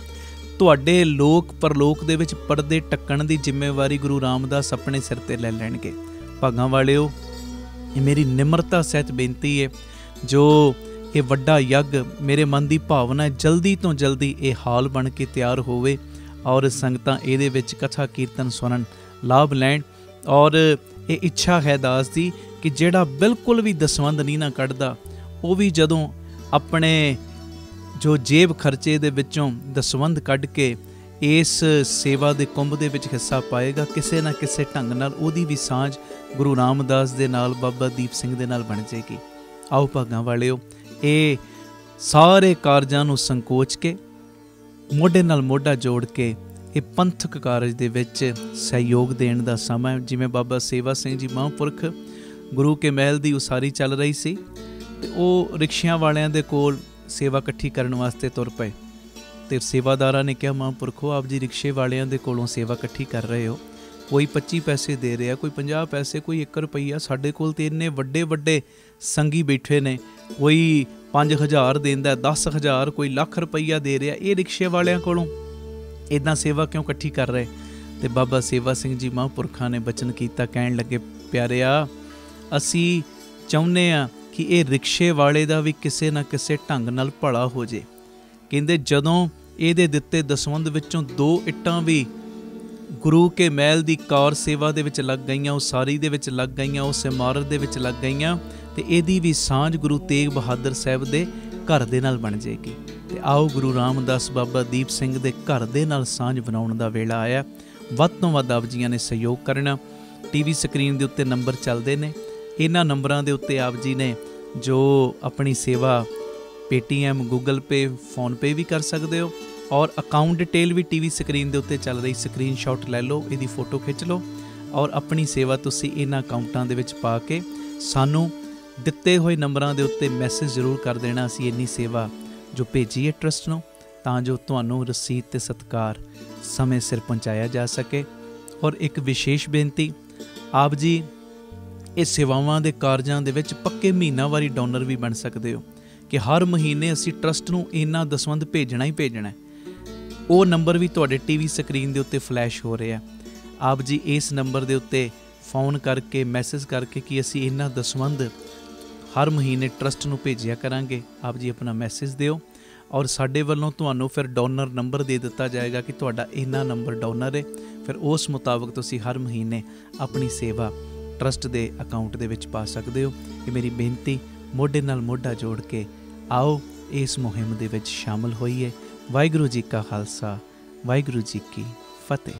ਤੁਹਾਡੇ ਲੋਕ ਪਰਲੋਕ ਦੇ ਵਿੱਚ ਪਰਦੇ ਢੱਕਣ ਦੀ ਜ਼ਿੰਮੇਵਾਰੀ ਗੁਰੂ ਰਾਮਦਾਸ ਆਪਣੇ ਸਿਰ ਤੇ ਲੈ ਲੈਣਗੇ। ਭਾਗਾਂ ਵਾਲਿਓ, ਇਹ ਮੇਰੀ ਨਿਮਰਤਾ ਸਹਿਤ ਬੇਨਤੀ ਹੈ, ਜੋ ਇਹ ਵੱਡਾ ਯੱਗ ਮੇਰੇ ਮਨ ਦੀ ਭਾਵਨਾ ਹੈ ਜਲਦੀ ਤੋਂ ਜਲਦੀ ਇਹ ਹਾਲ ਬਣ ਕੇ ਤਿਆਰ ਹੋਵੇ ਔਰ ਸੰਗਤਾਂ ਇਹਦੇ ਵਿੱਚ ਕਥਾ ਕੀਰਤਨ ਸੁਣਨ, ਲਾਭ ਲੈਣ। ਔਰ ਇਹ ਇੱਛਾ ਹੈ ਦਾਸ ਦੀ ਕਿ ਜਿਹੜਾ ਬਿਲਕੁਲ ਵੀ ਦਸਵੰਧ ਨਹੀਂ ਨਾ ਕੱਢਦਾ, ਉਹ ਵੀ ਜਦੋਂ ਆਪਣੇ ਜੋ ਜੇਬ ਖਰਚੇ ਦੇ ਵਿੱਚੋਂ ਦਸਵੰਧ ਕੱਢ ਕੇ ਇਸ ਸੇਵਾ ਦੇ ਕੁੰਭ ਦੇ ਵਿੱਚ ਹਿੱਸਾ ਪਾਏਗਾ, ਕਿਸੇ ਨਾ ਕਿਸੇ ਢੰਗ ਨਾਲ ਉਹਦੀ ਵੀ ਸਾਂਝ ਗੁਰੂ ਰਾਮਦਾਸ ਦੇ ਨਾਲ, ਬਾਬਾ ਦੀਪ ਸਿੰਘ ਦੇ ਨਾਲ ਬਣ ਜਾਏਗੀ। ਆਓ ਭਾਗਾਂ ਵਾਲਿਓ, ਇਹ ਸਾਰੇ ਕਾਰਜਾਂ ਨੂੰ ਸੰਕੋਚ ਕੇ ਮੋਢੇ ਨਾਲ ਮੋਢਾ ਜੋੜ ਕੇ ਇਹ ਪੰਥਕ ਕਾਰਜ ਦੇ ਵਿੱਚ ਸਹਿਯੋਗ ਦੇਣ ਦਾ ਸਮਾਂ ਹੈ। ਜਿਵੇਂ ਬਾਬਾ ਸੇਵਾ ਸਿੰਘ ਜੀ ਮਹਾਂਪੁਰਖ ਗੁਰੂ ਕੇ ਮਹਿਲ ਦੀ ਉਸਾਰੀ ਚੱਲ ਰਹੀ ਸੀ ਅਤੇ ਉਹ ਰਿਕਸ਼ਿਆਂ ਵਾਲਿਆਂ ਦੇ ਕੋਲ ਸੇਵਾ ਇਕੱਠੀ ਕਰਨ ਵਾਸਤੇ ਤੁਰ ਪਏ ਅਤੇ ਸੇਵਾਦਾਰਾਂ ਨੇ ਕਿਹਾ, ਮਹਾਂਪੁਰਖੋ ਆਪ ਜੀ ਰਿਕਸ਼ੇ ਵਾਲਿਆਂ ਦੇ ਕੋਲੋਂ ਸੇਵਾ ਇਕੱਠੀ ਕਰ ਰਹੇ ਹੋ, ਕੋਈ 25 ਪੈਸੇ ਦੇ ਰਿਹਾ, ਕੋਈ 50 ਪੈਸੇ, ਕੋਈ 1 ਰੁਪਈਆ। ਸਾਡੇ ਕੋਲ ਤਾਂ ਇੰਨੇ ਵੱਡੇ ਵੱਡੇ ਸੰਗੀ ਬੈਠੇ ਨੇ, ਕੋਈ 5000 ਦਿੰਦਾ, 10,000, ਕੋਈ ਲੱਖ ਰੁਪਈਆ ਦੇ ਰਿਹਾ, ਇਹ ਰਿਕਸ਼ੇ ਵਾਲਿਆਂ ਕੋਲੋਂ ਇੱਦਾਂ ਸੇਵਾ ਕਿਉਂ ਇਕੱਠੀ ਕਰ ਰਹੇ? ਅਤੇ ਬਾਬਾ ਸੇਵਾ ਸਿੰਘ ਜੀ ਮਹਾਂਪੁਰਖਾਂ ਨੇ ਬਚਨ ਕੀਤਾ, ਕਹਿਣ ਲੱਗੇ, ਪਿਆਰਿਆ ਅਸੀਂ ਚਾਹੁੰਦੇ ਹਾਂ ਕਿ ਇਹ ਰਿਕਸ਼ੇ ਵਾਲੇ ਦਾ ਵੀ ਕਿਸੇ ਨਾ ਕਿਸੇ ਢੰਗ ਨਾਲ ਭਲਾ ਹੋ ਜੇ। ਕਹਿੰਦੇ ਜਦੋਂ ਇਹਦੇ ਦਿੱਤੇ ਦਸਵੰਧ ਵਿੱਚੋਂ 2 ਇੱਟਾਂ ਵੀ ਗੁਰੂ ਕੇ ਮਹਿਲ ਦੀ ਕਾਰ ਸੇਵਾ ਦੇ ਵਿੱਚ ਲੱਗ ਗਈਆਂ, ਉਸਾਰੀ ਦੇ ਵਿੱਚ ਲੱਗ ਗਈਆਂ, ਉਸ ਇਮਾਰਤ ਦੇ ਵਿੱਚ ਲੱਗ ਗਈਆਂ, ਅਤੇ ਇਹਦੀ ਵੀ ਸਾਂਝ ਗੁਰੂ ਤੇਗ ਬਹਾਦਰ ਸਾਹਿਬ ਦੇ ਘਰ ਦੇ ਨਾਲ ਬਣ ਜਾਏਗੀ। ਅਤੇ ਆਓ ਗੁਰੂ ਰਾਮਦਾਸ ਬਾਬਾ ਦੀਪ ਸਿੰਘ ਦੇ ਘਰ ਦੇ ਨਾਲ ਸਾਂਝ ਬਣਾਉਣ ਦਾ ਵੇਲਾ ਆਇਆ। ਵੱਧ ਤੋਂ ਵੱਧ ਆਪ ਜੀਆਂ ਨੇ ਸਹਿਯੋਗ ਕਰਨਾ। TV ਸਕਰੀਨ ਦੇ ਉੱਤੇ ਨੰਬਰ ਚੱਲਦੇ ਨੇ, ਇਹਨਾਂ ਨੰਬਰਾਂ ਦੇ ਉੱਤੇ ਆਪ ਜੀ ਨੇ ਜੋ ਆਪਣੀ ਸੇਵਾ Paytm, Google Pay, PhonePe ਵੀ ਕਰ ਸਕਦੇ ਹੋ, ਔਰ ਅਕਾਊਂਟ ਡਿਟੇਲ ਵੀ TV ਸਕਰੀਨ ਦੇ ਉੱਤੇ ਚੱਲ ਰਹੀ, ਸਕਰੀਨਸ਼ਾਟ ਲੈ ਲਓ, ਇਹਦੀ ਫੋਟੋ ਖਿੱਚ ਲਓ ਔਰ ਆਪਣੀ ਸੇਵਾ ਤੁਸੀਂ ਇਹਨਾਂ ਅਕਾਊਂਟਾਂ ਦੇ ਵਿੱਚ ਪਾ ਕੇ ਸਾਨੂੰ ਦਿੱਤੇ ਹੋਏ ਨੰਬਰਾਂ ਦੇ ਉੱਤੇ ਮੈਸੇਜ ਜ਼ਰੂਰ ਕਰ ਦੇਣਾ। ਅਸੀਂ ਇੰਨੀ ਸੇਵਾ ਜੋ ਭੇਜੀ ਹੈ ਟਰਸਟ ਨੂੰ, ਤਾਂ ਜੋ ਤੁਹਾਨੂੰ ਰਸੀਦ ਤੇ ਸਤਿਕਾਰ ਸਮੇਂ ਸਿਰ ਪਹੁੰਚਾਇਆ ਜਾ ਸਕੇ। ਔਰ ਇੱਕ ਵਿਸ਼ੇਸ਼ ਬੇਨਤੀ, ਆਪ ਜੀ ਇਹ ਸੇਵਾਵਾਂ ਦੇ ਕਾਰਜਾਂ ਦੇ ਵਿੱਚ ਪੱਕੇ ਮਹੀਨਾਵਾਰੀ ਡੋਨਰ ਵੀ ਬਣ ਸਕਦੇ ਹੋ ਕਿ ਹਰ ਮਹੀਨੇ ਅਸੀਂ ਟਰਸਟ ਨੂੰ ਇੰਨਾ ਦਸਵੰਧ ਭੇਜਣਾ ਹੀ ਭੇਜਣਾ। ਉਹ ਨੰਬਰ ਵੀ ਤੁਹਾਡੇ TV ਸਕਰੀਨ ਦੇ ਉੱਤੇ ਫਲੈਸ਼ ਹੋ ਰਿਹਾ। ਆਪ ਜੀ ਇਸ ਨੰਬਰ ਦੇ ਉੱਤੇ ਫੋਨ ਕਰਕੇ ਮੈਸੇਜ ਕਰਕੇ ਕਿ ਅਸੀਂ ਇੰਨਾ ਦਸਵੰਧ ਹਰ ਮਹੀਨੇ ਟਰਸਟ ਨੂੰ ਭੇਜਿਆ ਕਰਾਂਗੇ। ਆਪ ਜੀ ਆਪਣਾ ਮੈਸੇਜ ਦਿਓ ਔਰ ਸਾਡੇ ਵੱਲੋਂ ਤੁਹਾਨੂੰ ਫਿਰ ਡੋਨਰ ਨੰਬਰ ਦੇ ਦਿੱਤਾ ਜਾਏਗਾ ਕਿ ਤੁਹਾਡਾ ਇੰਨਾ ਨੰਬਰ ਡੋਨਰ ਹੈ। ਫਿਰ ਉਸ ਮੁਤਾਬਕ ਤੁਸੀਂ ਹਰ ਮਹੀਨੇ ਆਪਣੀ ਸੇਵਾ ਟਰਸਟ ਦੇ ਅਕਾਊਂਟ ਦੇ ਵਿੱਚ ਪਾ ਸਕਦੇ ਹੋ। ਇਹ ਮੇਰੀ ਬੇਨਤੀ, ਮੋਢੇ ਨਾਲ ਮੋਢਾ ਜੋੜ ਕੇ ਆਓ ਇਸ ਮੁਹਿੰਮ ਦੇ ਵਿੱਚ ਸ਼ਾਮਲ ਹੋਈਏ। ਵਾਹਿਗੁਰੂ ਜੀ ਕਾ ਖਾਲਸਾ, ਵਾਹਿਗੁਰੂ ਜੀ ਕੀ ਫਤਿਹ।